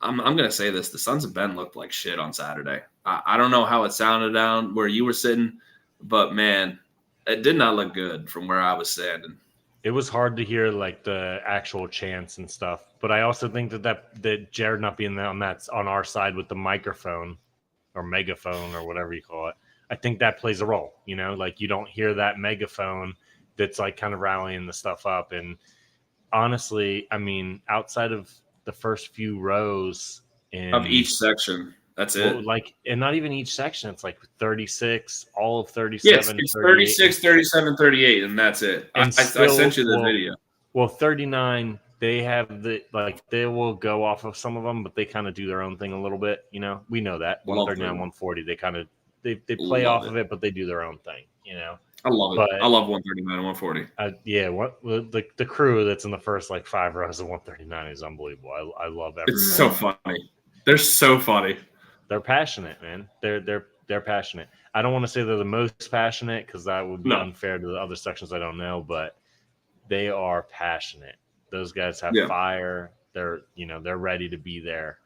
I'm gonna say this: the Sons of Ben looked like shit on Saturday. I don't know how it sounded down where you were sitting, but man, it did not look good from where I was standing. It was hard to hear like the actual chants and stuff, but I also think that Jared not being on our side with the microphone or megaphone or whatever you call it, I think that plays a role. Like you don't hear that megaphone that's like kind of rallying the stuff up. And honestly, I mean, outside of the first few rows of each section, that's it. Like, and not even each section. It's like 36, all of 37. Yes, it's 36, 37, 38, and that's it. I sent you the video. Well, 39, they have they will go off of some of them, but they kind of do their own thing a little bit. We know that 139, 140, they kind of they play off of it, but they do their own thing. I love it. I love 139 and 140. The crew that's in the first 5 rows of 139 is unbelievable. I love everyone. It's so funny. They're so funny. They're passionate, man. They're passionate. I don't want to say they're the most passionate because that would be unfair to the other sections I don't know, but they are passionate. Those guys have fire. They're ready to be there,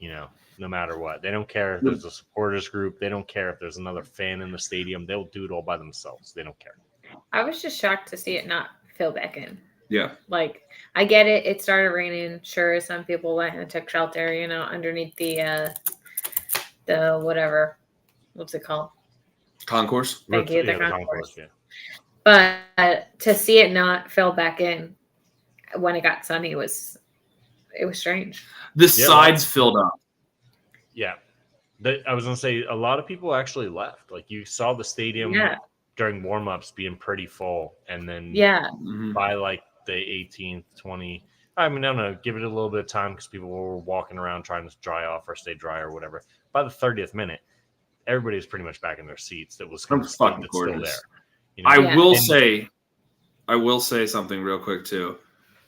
no matter what. They don't care if there's a supporters group. They don't care if there's another fan in the stadium. They'll do it all by themselves. They don't care. I was just shocked to see it not fill back in. Yeah. I get it. It started raining. Sure, some people went and took shelter, underneath the whatever. What's it called? Concourse. Thank you. The concourse. Yeah. But to see it not fill back in when it got sunny was strange. The sides filled up. Yeah. I was going to say a lot of people actually left. Like you saw the stadium during warm-ups being pretty full. And then by the 18th, 20, I mean, I don't know, give it a little bit of time because people were walking around trying to dry off or stay dry or whatever. By the 30th minute, everybody was pretty much back in their seats. That was kind of still there. I will say something real quick too.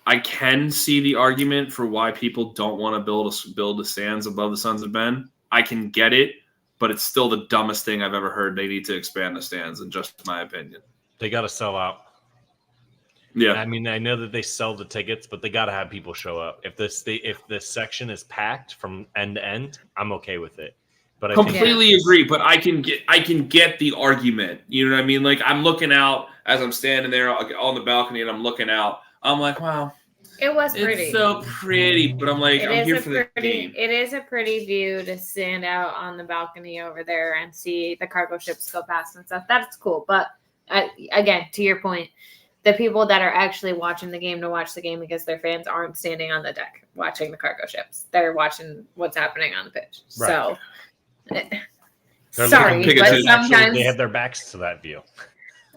I can see the argument for why people don't want to build the stands above the Sons of Ben. I can get it, but it's still the dumbest thing I've ever heard. They need to expand the stands, in just my opinion. They got to sell out. Yeah, I mean, I know that they sell the tickets, but they got to have people show up. If this section is packed from end to end, I'm okay with it. But I completely agree. But I can get the argument. You know what I mean? Like I'm looking out as I'm standing there on the balcony and I'm looking out. I'm like, wow, it was pretty. It's so pretty. But I'm like, I'm here for the game. It is a pretty view to stand out on the balcony over there and see the cargo ships go past and stuff. That's cool. But again, to your point, the people that are actually watching the game to watch the game because their fans aren't standing on the deck watching the cargo ships. They're watching what's happening on the pitch. Right. So, sorry, but sometimes they have their backs to that view.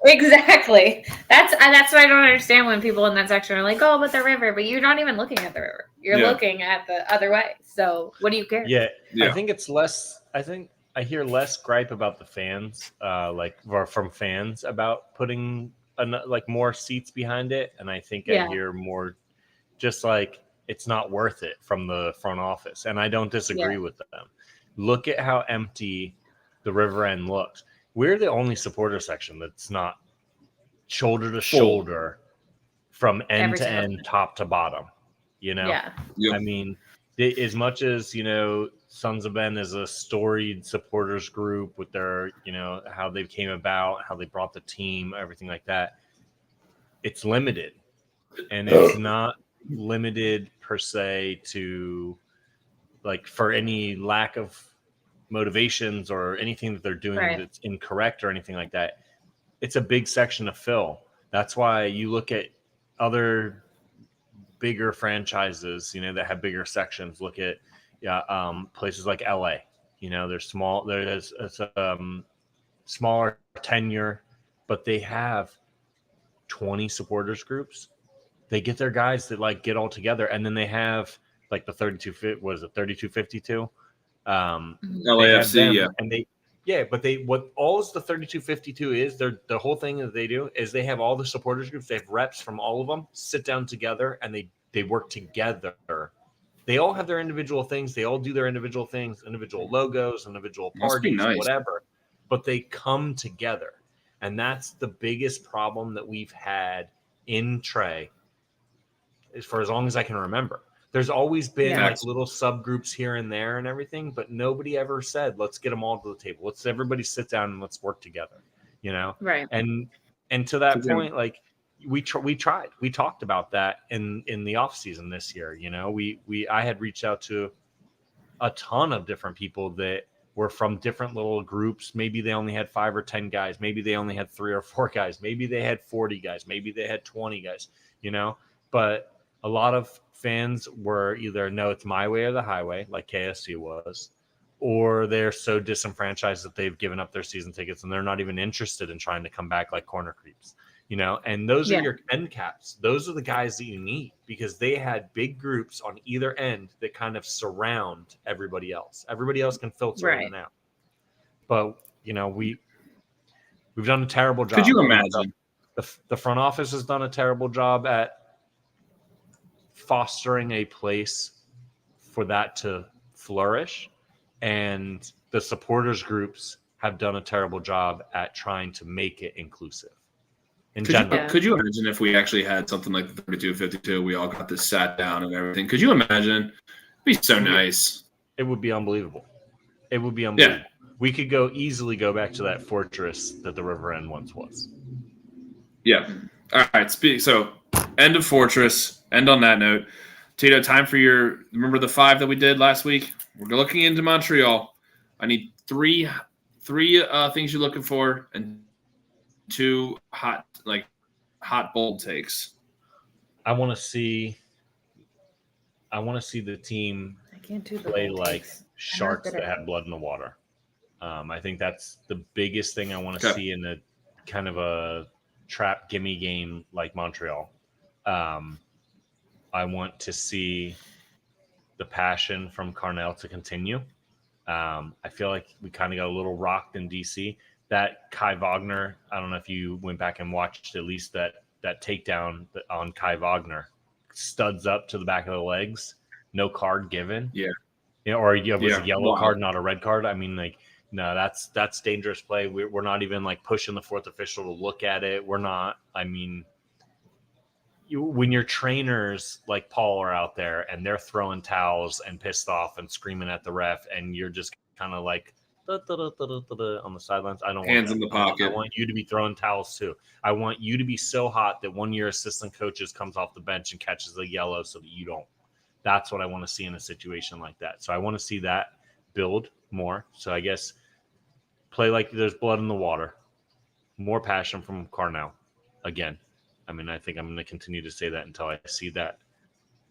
Exactly. That's what I don't understand when people in that section are like, "Oh, but the river," but you're not even looking at the river. You're looking at the other way. So, what do you care? Yeah. I think it's less. I think I hear less gripe about the fans, or from fans about putting like more seats behind it, and I think I hear more just like it's not worth it from the front office, and I don't disagree with them. Look at how empty the River End looks. We're the only supporter section that's not shoulder to shoulder from end to end, top to bottom. You know, I mean, as much as Sons of Ben is a storied supporters group with their, how they came about, how they brought the team, everything like that. It's limited, and it's not limited per se to like for any lack of motivations or anything that they're doing that's incorrect or anything like that. It's a big section to fill. That's why you look at other bigger franchises, that have bigger sections. Look at places like LA. They're small. There's smaller tenure, but they have 20 supporters groups. They get their guys that like get all together, and then they have like the 3252. LAFC, and what all the 3252 is, the whole thing that they do is they have all the supporters groups. They have reps from all of them sit down together, and they work together. They all have their individual things. They all do their individual things, individual logos, individual parties, whatever. But they come together, and that's the biggest problem that we've had in Trey for as long as I can remember. There's always been like little subgroups here and there and everything, but nobody ever said, let's get them all to the table. Let's everybody sit down and let's work together, Right. And to that point, like we tried, we talked about that in the off season this year. I had reached out to a ton of different people that were from different little groups. Maybe they only had 5 or 10 guys. Maybe they only had 3 or 4 guys. Maybe they had 40 guys. Maybe they had 20 guys, but a lot of fans were either, no, it's my way or the highway, like KSC was, or they're so disenfranchised that they've given up their season tickets and they're not even interested in trying to come back like corner creeps, and those are your end caps. Those are the guys that you need because they had big groups on either end that kind of surround everybody else. Everybody else can filter in and out. But, we've done a terrible job. Could you imagine? The front office has done a terrible job at fostering a place for that to flourish, and the supporters groups have done a terrible job at trying to make it inclusive. Could you imagine if we actually had something like the 3252? We all got this sat down and everything. Could you imagine? It'd be so nice. It would be unbelievable. It would be unbelievable. Yeah. We could easily go back to that fortress that the River End once was. Yeah. All right. So end of fortress. End on that note. Tito, time for remember the 5 that we did last week? We're looking into Montreal. I need three things you're looking for and 2 hot bold takes. I want to see the team play like sharks that had blood in the water. I think that's the biggest thing I want to see in a kind of a trap gimme game like Montreal. I want to see the passion from Carnell to continue. I feel like we kind of got a little rocked in DC. That Kai Wagner, I don't know if you went back and watched at least that takedown on Kai Wagner, studs up to the back of the legs, no card given. Yeah. Or it was a yellow card, not a red card. I mean, like, no, that's dangerous play. We're not even like pushing the 4th official to look at it. We're not. I mean, when your trainers like Paul are out there and they're throwing towels and pissed off and screaming at the ref, and you're just kind of like on the sidelines. I don't want hands in the pocket. I want you to be throwing towels too. I want you to be so hot that one of your assistant coaches comes off the bench and catches the yellow so that you don't. That's what I want to see in a situation like that. So I want to see that build more. So I guess play like there's blood in the water. More passion from Carnell. Again, I mean, I think I'm going to continue to say that until I see that.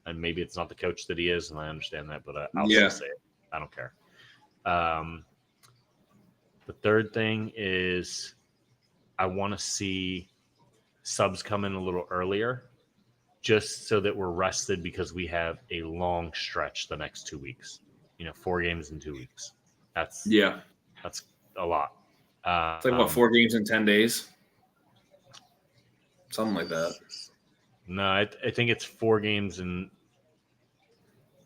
And maybe it's not the coach that he is, and I understand that, but I'll still say it. I don't care. The third thing is I want to see subs come in a little earlier just so that we're rested because we have a long stretch the next 2 weeks. 4 games in 2 weeks. That's a lot. It's like, what, 4 games in 10 days? Something like that. No, I think it's 4 games and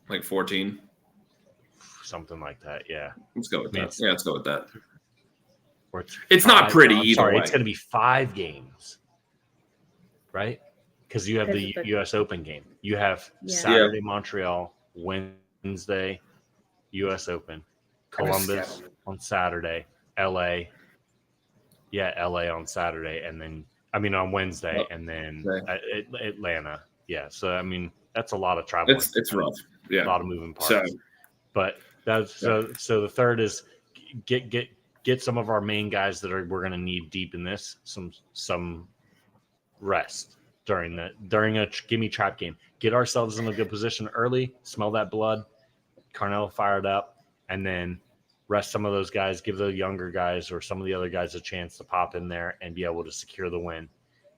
like 14. Something like that. Yeah. Let's go with that. Yeah, let's go with that. Or it's not pretty either way. It's going to be 5 games, right? Because you have the U.S. Open game. You have Saturday Montreal, Wednesday U.S. Open, Columbus on Saturday, L.A. Yeah, L.A. on Saturday, and then on Wednesday, and then Atlanta. Yeah, so that's a lot of traveling. It's rough. Yeah, a lot of moving parts. But that's so the third is get some of our main guys that we're going to need deep in this some rest during a gimme trap game. Get ourselves in a good position early, smell that blood, Carnell fired up, and then rest some of those guys, give the younger guys or some of the other guys a chance to pop in there and be able to secure the win.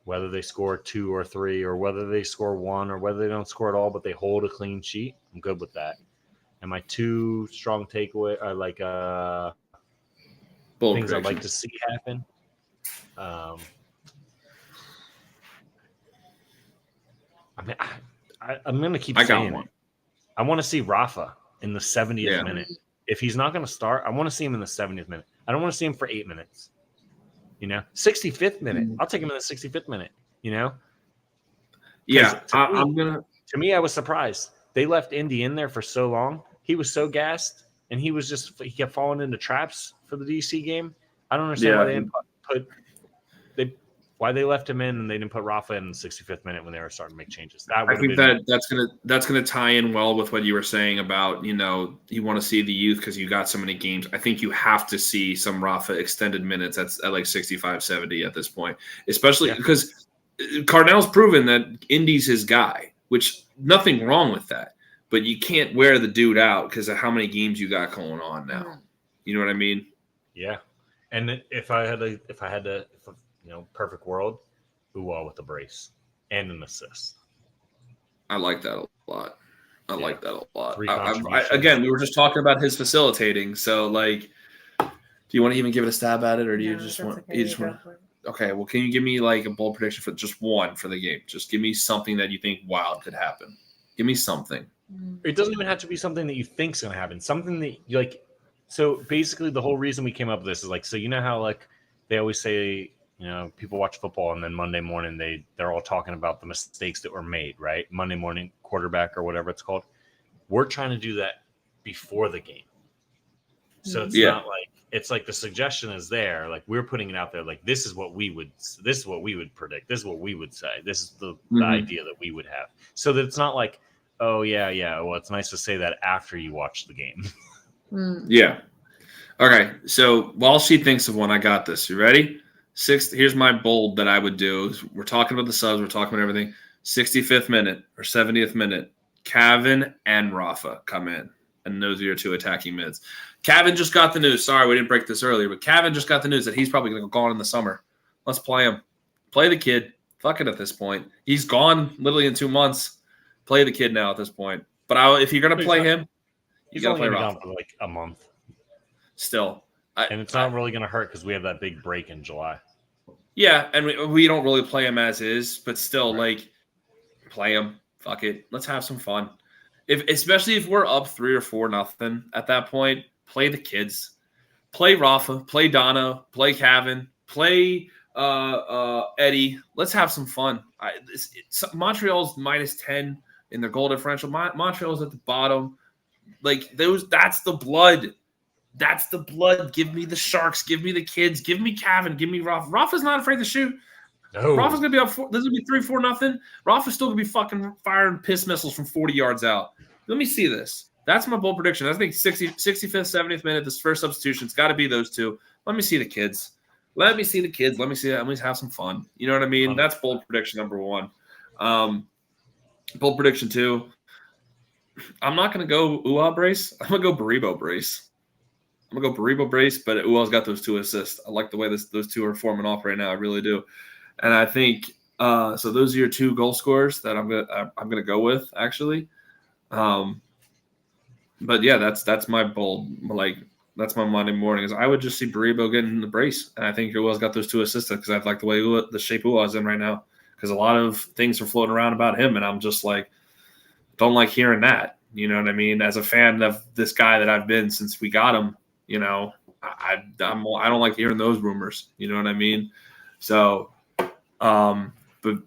Whether they score 2 or 3 or whether they score 1 or whether they don't score at all, but they hold a clean sheet, I'm good with that. And my 2 strong takeaway are like things I'd like to see happen. I'm going to keep saying it. I want to see Rafa in the 70th minute. If he's not going to start, I want to see him in the 70th minute. I don't want to see him for 8 minutes. 65th minute. I'll take him in the 65th minute. Yeah, To me, I was surprised. They left Indy in there for so long. He was so gassed, and he kept falling into traps for the DC game. I don't understand why they didn't why they left him in and they didn't put Rafa in the 65th minute when they were starting to make changes. I think that's gonna tie in well with what you were saying about you want to see the youth because you got so many games. I think you have to see some Rafa extended minutes at like 65, 70 at this point, especially because Carnell's proven that Indy's his guy, which nothing wrong with that. But you can't wear the dude out because of how many games you got going on now. You know what I mean? Yeah. And if I had perfect world, Uwa with a brace and an assist. I like that a lot. I like that a lot. Again, we were just talking about his facilitating. So, do you want to even give it a stab at it, or do you just want? Okay. You just want? Okay. Well, can you give me a bold prediction for just one for the game? Just give me something that you think could happen. Give me something. It doesn't even have to be something that you think is going to happen. Something that you like. So basically, the whole reason we came up with this is so how they always say people watch football and then Monday morning they're all talking about the mistakes that were made, right? Monday morning quarterback or whatever it's called. We're trying to do that before the game, so it's not it's the suggestion is there. We're putting it out there. This is what we would predict. This is what we would say. This is the idea that we would have. So that it's not oh yeah. Well, it's nice to say that after you watch the game. Yeah. Okay. So while she thinks of one, I got this. You ready? Here's my bold that I would do. We're talking about the subs. We're talking about everything. 65th minute or 70th minute. Cavan and Rafa come in. And those are your 2 attacking mids. Cavan just got the news. Sorry, we didn't break this earlier, but Cavan just got the news that he's probably going to go gone in the summer. Let's play him. Play the kid. Fuck it at this point. He's gone literally in 2 months. Play the kid now at this point. But if you're going to play him, you got to play Rafa. For a month. Still. And it's not really going to hurt because we have that big break in July. Yeah, and we don't really play him as is, but still, play him. Fuck it. Let's have some fun. Especially if we're up 3 or 4-0 at that point, play the kids. Play Rafa. Play Dono. Play Cavan. Play Eddie. Let's have some fun. Montreal's -10 in their goal differential. Montreal's at the bottom. That's the blood. That's the blood. Give me the Sharks. Give me the kids. Give me Cavan. Give me Rafa. Rafa's not afraid to shoot. No. Rafa's going to be up. This is going to be 3-4-0. Rafa's still going to be fucking firing piss missiles from 40 yards out. Let me see this. That's my bold prediction. I think 65th, 70th minute, this first substitution, it's got to be those 2. Let me see the kids. Let me see the kids. Let me see that. Let me have some fun. You know what I mean? That's bold prediction number 1. Bold prediction 2. I'm not going to go Uwa brace. I'm going to go Baribo brace. I'm going to go Baribo brace, but Uwa's got those 2 assists. I like the way those 2 are forming off right now. I really do. And I think so those are your 2 goal scorers that I'm gonna go with, actually. But yeah, that's my bold. That's my Monday morning. Is I would just see Baribo getting the brace, and I think Uwa's got those 2 assists because I like the way the shape Uwa's in right now. Because a lot of things are floating around about him, and I'm just like, don't like hearing that. You know what I mean? As a fan of this guy that I've been since we got him, I don't like hearing those rumors. You know what I mean? So, but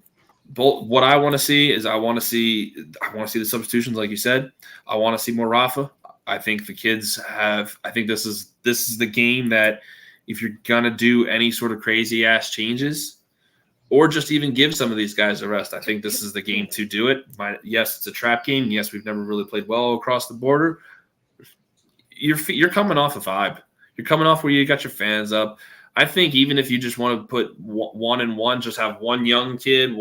what I want to see is I want to see the substitutions, like you said. I want to see more Rafa. I think the kids have. I think this is the game that if you're gonna do any sort of crazy ass changes, or just even give some of these guys a rest, I think this is the game to do it. Yes, it's a trap game. Yes, we've never really played well across the border. You're coming off a vibe. You're coming off where you got your fans up. I think even if you just want to put 1-1, just have one young kid,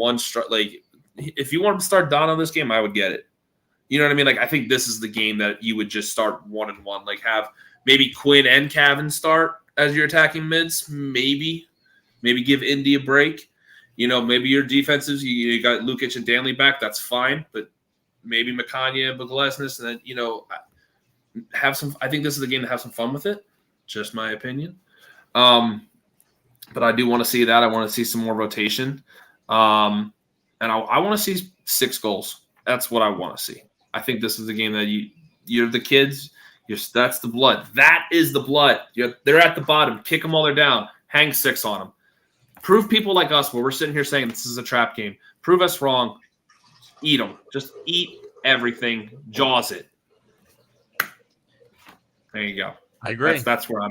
if you want to start Don on this game, I would get it. You know what I mean? Like, I think this is the game that you would just start 1-1. Like, have maybe Quinn and Cavan start as your attacking mids. Maybe give Indy a break. Maybe your defensives, you got Lukic and Danley back. That's fine. But maybe Makanya, Boglesnis, and then, have some – I think this is the game to have some fun with it. Just my opinion. But I do want to see that. I want to see some more rotation. And I want to see 6 goals. That's what I want to see. I think this is the game that you're the kids. That's the blood. That is the blood. They're at the bottom. Kick them while they're down. Hang 6 on them. Prove people like us, where we're sitting here saying this is a trap game. Prove us wrong. Eat them. Just eat everything. Jaws it. There you go. I agree. That's where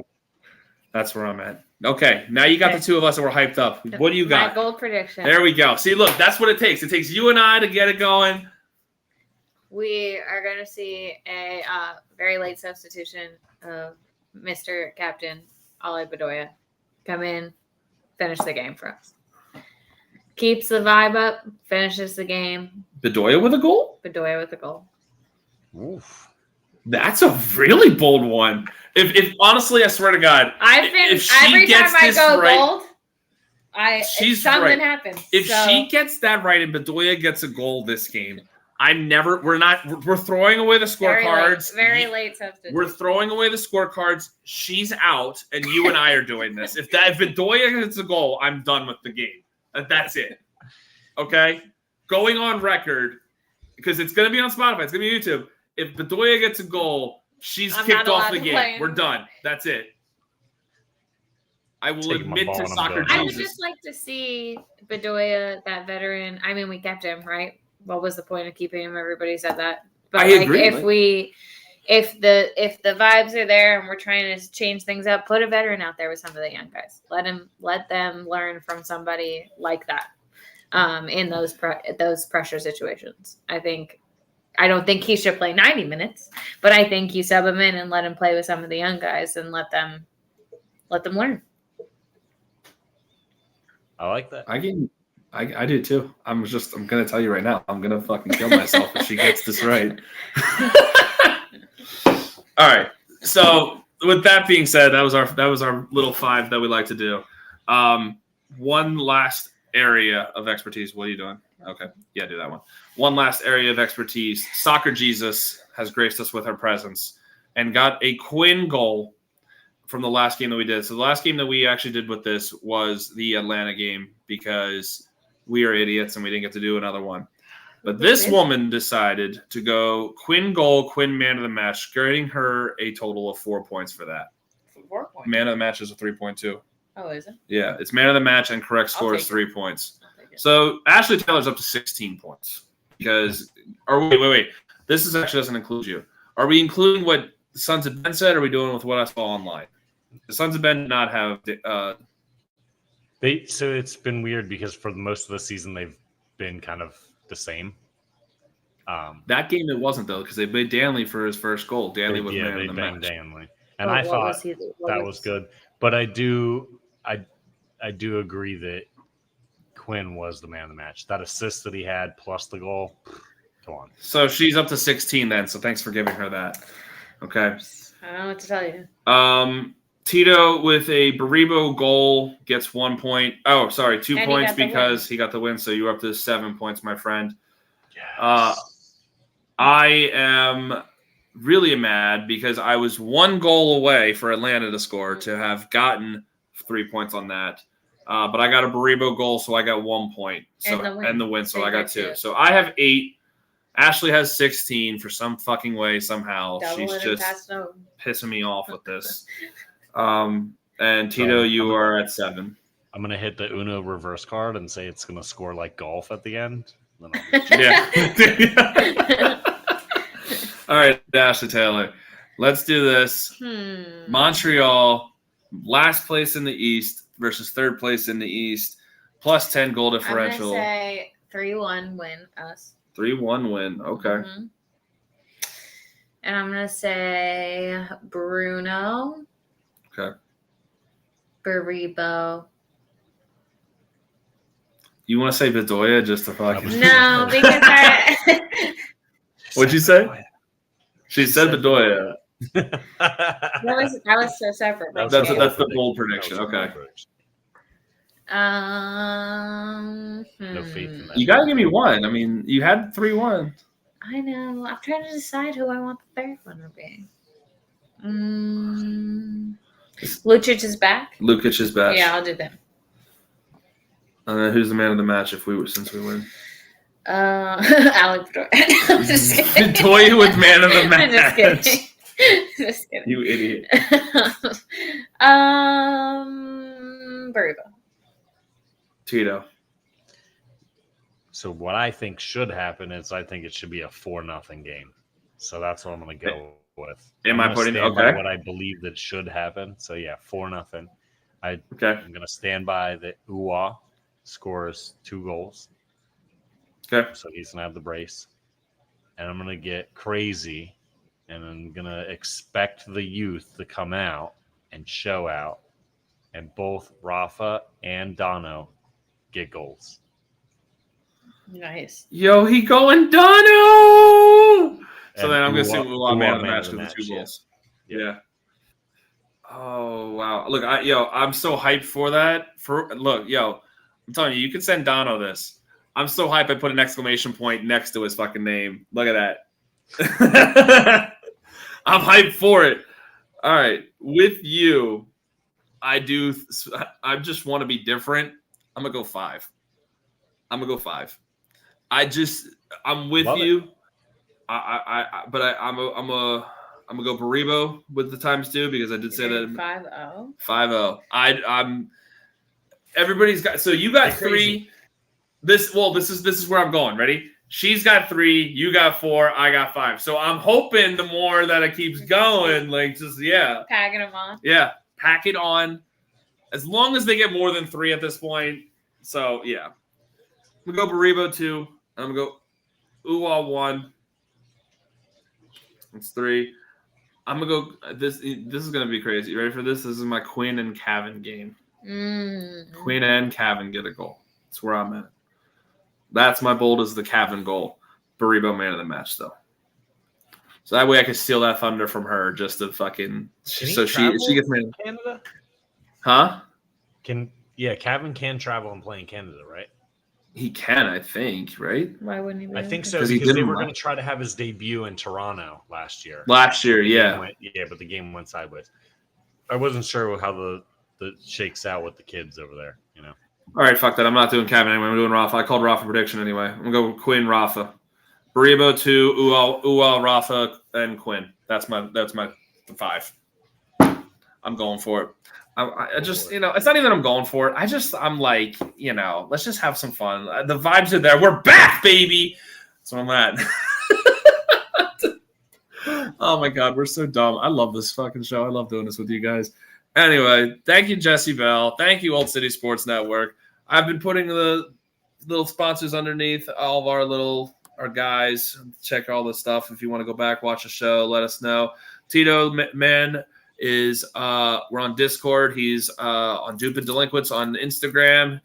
I'm at. Okay, now you got the 2 of us and we're hyped up. What do you got? My goal prediction. There we go. See, look, that's what it takes. It takes you and I to get it going. We are going to see a very late substitution of Mr. Captain Olde Bedoya come in, finish the game for us. Keeps the vibe up, finishes the game. Bedoya with a goal? Bedoya with a goal. Oof. That's a really bold one. If honestly, I swear to God, every time I go gold, something happens. If she gets that right and Bedoya gets a goal this game, we're throwing away the scorecards. Very late substitution. We're throwing away the scorecards. She's out, and you and I are doing this. If Bedoya gets a goal, I'm done with the game. That's it. Okay? Going on record, because it's going to be on Spotify. It's going to be YouTube. If Bedoya gets a goal, she's kicked off the game. We're done. That's it. I will admit to soccer Jesus. I would just like to see Bedoya, that veteran. I mean, we kept him, right? What was the point of keeping him? Everybody said that. But I agree. If the vibes are there and we're trying to change things up, put a veteran out there with some of the young guys. Let them learn from somebody like that. In those pressure situations, I don't think he should play 90 minutes, but I think you sub him in and let him play with some of the young guys and let them learn. I like that. I do too. I'm gonna tell you right now. I'm gonna fucking kill myself if she gets this right. All right. So with that being said, that was our little 5 that we like to do. One last area of expertise. What are you doing? Okay. Yeah, do that one. One last area of expertise. Soccer Jesus has graced us with her presence and got a Quinn goal from the last game that we did. So the last game that we actually did with this was the Atlanta game because we are idiots and we didn't get to do another one. But this woman decided to go Quinn goal, Quinn man of the match, getting her a total of 4 points for that. 4 points. Man of the match is a 3.2. Oh, is it? Yeah, it's man of the match and correct score is 3 points. So Ashley Taylor's up to 16 points because, wait. This doesn't include you. Are we including what the Sons of Ben said, or are we doing with what I saw online? The Sons of Ben did not have. So it's been weird because for most of the season they've been kind of the same. That game it wasn't though because they made Danley for his first goal. Danley was man of the match. Danley, and I thought that was good. But I do agree that Quinn was the man of the match. That assist that he had plus the goal. Come on. So she's up to 16 then. So thanks for giving her that. Okay. I don't know what to tell you. Tito with a Baribo goal gets 1 point. Oh, sorry, 2 points because he got the win. So you're up to 7 points, my friend. Yes. I am really mad because I was 1 goal away for Atlanta to score to have gotten 3 points on that. But I got a Baribo goal, so I got 1 point. So and the win, so I got 2. So I have 8. Ashley has 16 for some fucking way somehow. She's just pissing me off with this. And Tito, you are at 7. I'm gonna hit the Uno reverse card and say it's gonna score like golf at the end. Yeah. All right, Ashley Taylor. Let's do this. Montreal, last place in the East versus third place in the East, plus 10 goal differential. I'm gonna say 3-1 win us. 3-1 win. Okay. Mm-hmm. And I'm gonna say Bruno. Okay. Baribo. You want to say Bedoya just to fucking? No, because What'd you say? She said Bedoya. that was so separate. That's the bold prediction. Okay. No faith in that. You gotta give me one. I mean, you had 3-1. I know. I'm trying to decide who I want the third one to be. Lucic is back. Lukic is back. Yeah, I'll do them. And then who's the man of the match since we win? Alec Bedoya. I'm just kidding. Bedoya with man of the match. I'm just kidding. Just kidding. You idiot. Baribo. Tito. So what I think should happen is I think it should be a 4-0 game. So that's what I'm going to go with. Am I putting by what I believe that should happen? So yeah, 4-0. I'm going to stand by the Uwa scores 2 goals. Okay. So he's going to have the brace. And I'm going to get crazy and I'm going to expect the youth to come out and show out. And both Rafa and Dono get goals. Nice. Yo, he going Dono! So then I'm going to say Uwa man of the match with the 2 goals. Yeah. Oh, wow. Look, I'm so hyped for that. I'm telling you, you can send Dono this. I'm so hyped I put an exclamation point next to his fucking name. Look at that. I'm hyped for it. All right. With you, I just want to be different. I'm going to go 5. I'm with Love you. I'm gonna go Baribo with the times 2 because I did say that 5-0. 5-0. I'm everybody's got. So you got 3. This is where I'm going. Ready? She's got 3. You got 4. I got 5. So I'm hoping the more that it keeps going, like just packing them on. Yeah, pack it on. As long as they get more than 3 at this point. So yeah, I'm gonna go Baribo 2. I'm gonna go Uwa 1. It's 3. I'm gonna go. This is gonna be crazy. You ready for this? This is my Quinn and Cavan game. Quinn and Cavan get a goal. That's where I'm at. That's my bold as the Cavan goal. Baribo man of the match though. So that way I can steal that thunder from her just to fucking. She gets me in Canada. Huh? Cavan can travel and play in Canada, right? He can, I think, right? Why wouldn't he? I think so because they were going to try to have his debut in Toronto last year. Yeah. But the game went sideways. I wasn't sure how the shakes out with the kids over there, you know. All right, fuck that. I'm not doing Cavan anyway. I'm doing Rafa. I called Rafa prediction anyway. I'm going to go with Quinn, Rafa. Baribo 2, Ual, Rafa, and Quinn. That's my 5. I'm going for it. I just, it's not even that I'm going for it. I'm like, let's just have some fun. The vibes are there. We're back, baby. That's what I'm at. Oh, my God. We're so dumb. I love this fucking show. I love doing this with you guys. Anyway, thank you, Jesse Bell. Thank you, Old City Sports Network. I've been putting the little sponsors underneath all of our guys. Check all the stuff. If you want to go back, watch the show, let us know. Tito, man, is we're on Discord. He's on Dupe and Delinquents on Instagram.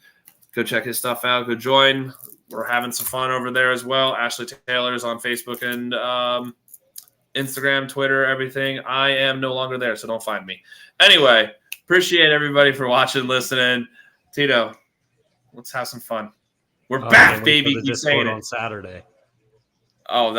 Go check his stuff out. Go join. We're having some fun over there as well. Ashley Taylor's on Facebook and Instagram, Twitter, everything. I am no longer there, so don't find me. Anyway, appreciate everybody for watching, listening. Tito, let's have some fun. We're back, baby. Keep saying it on Saturday. Oh,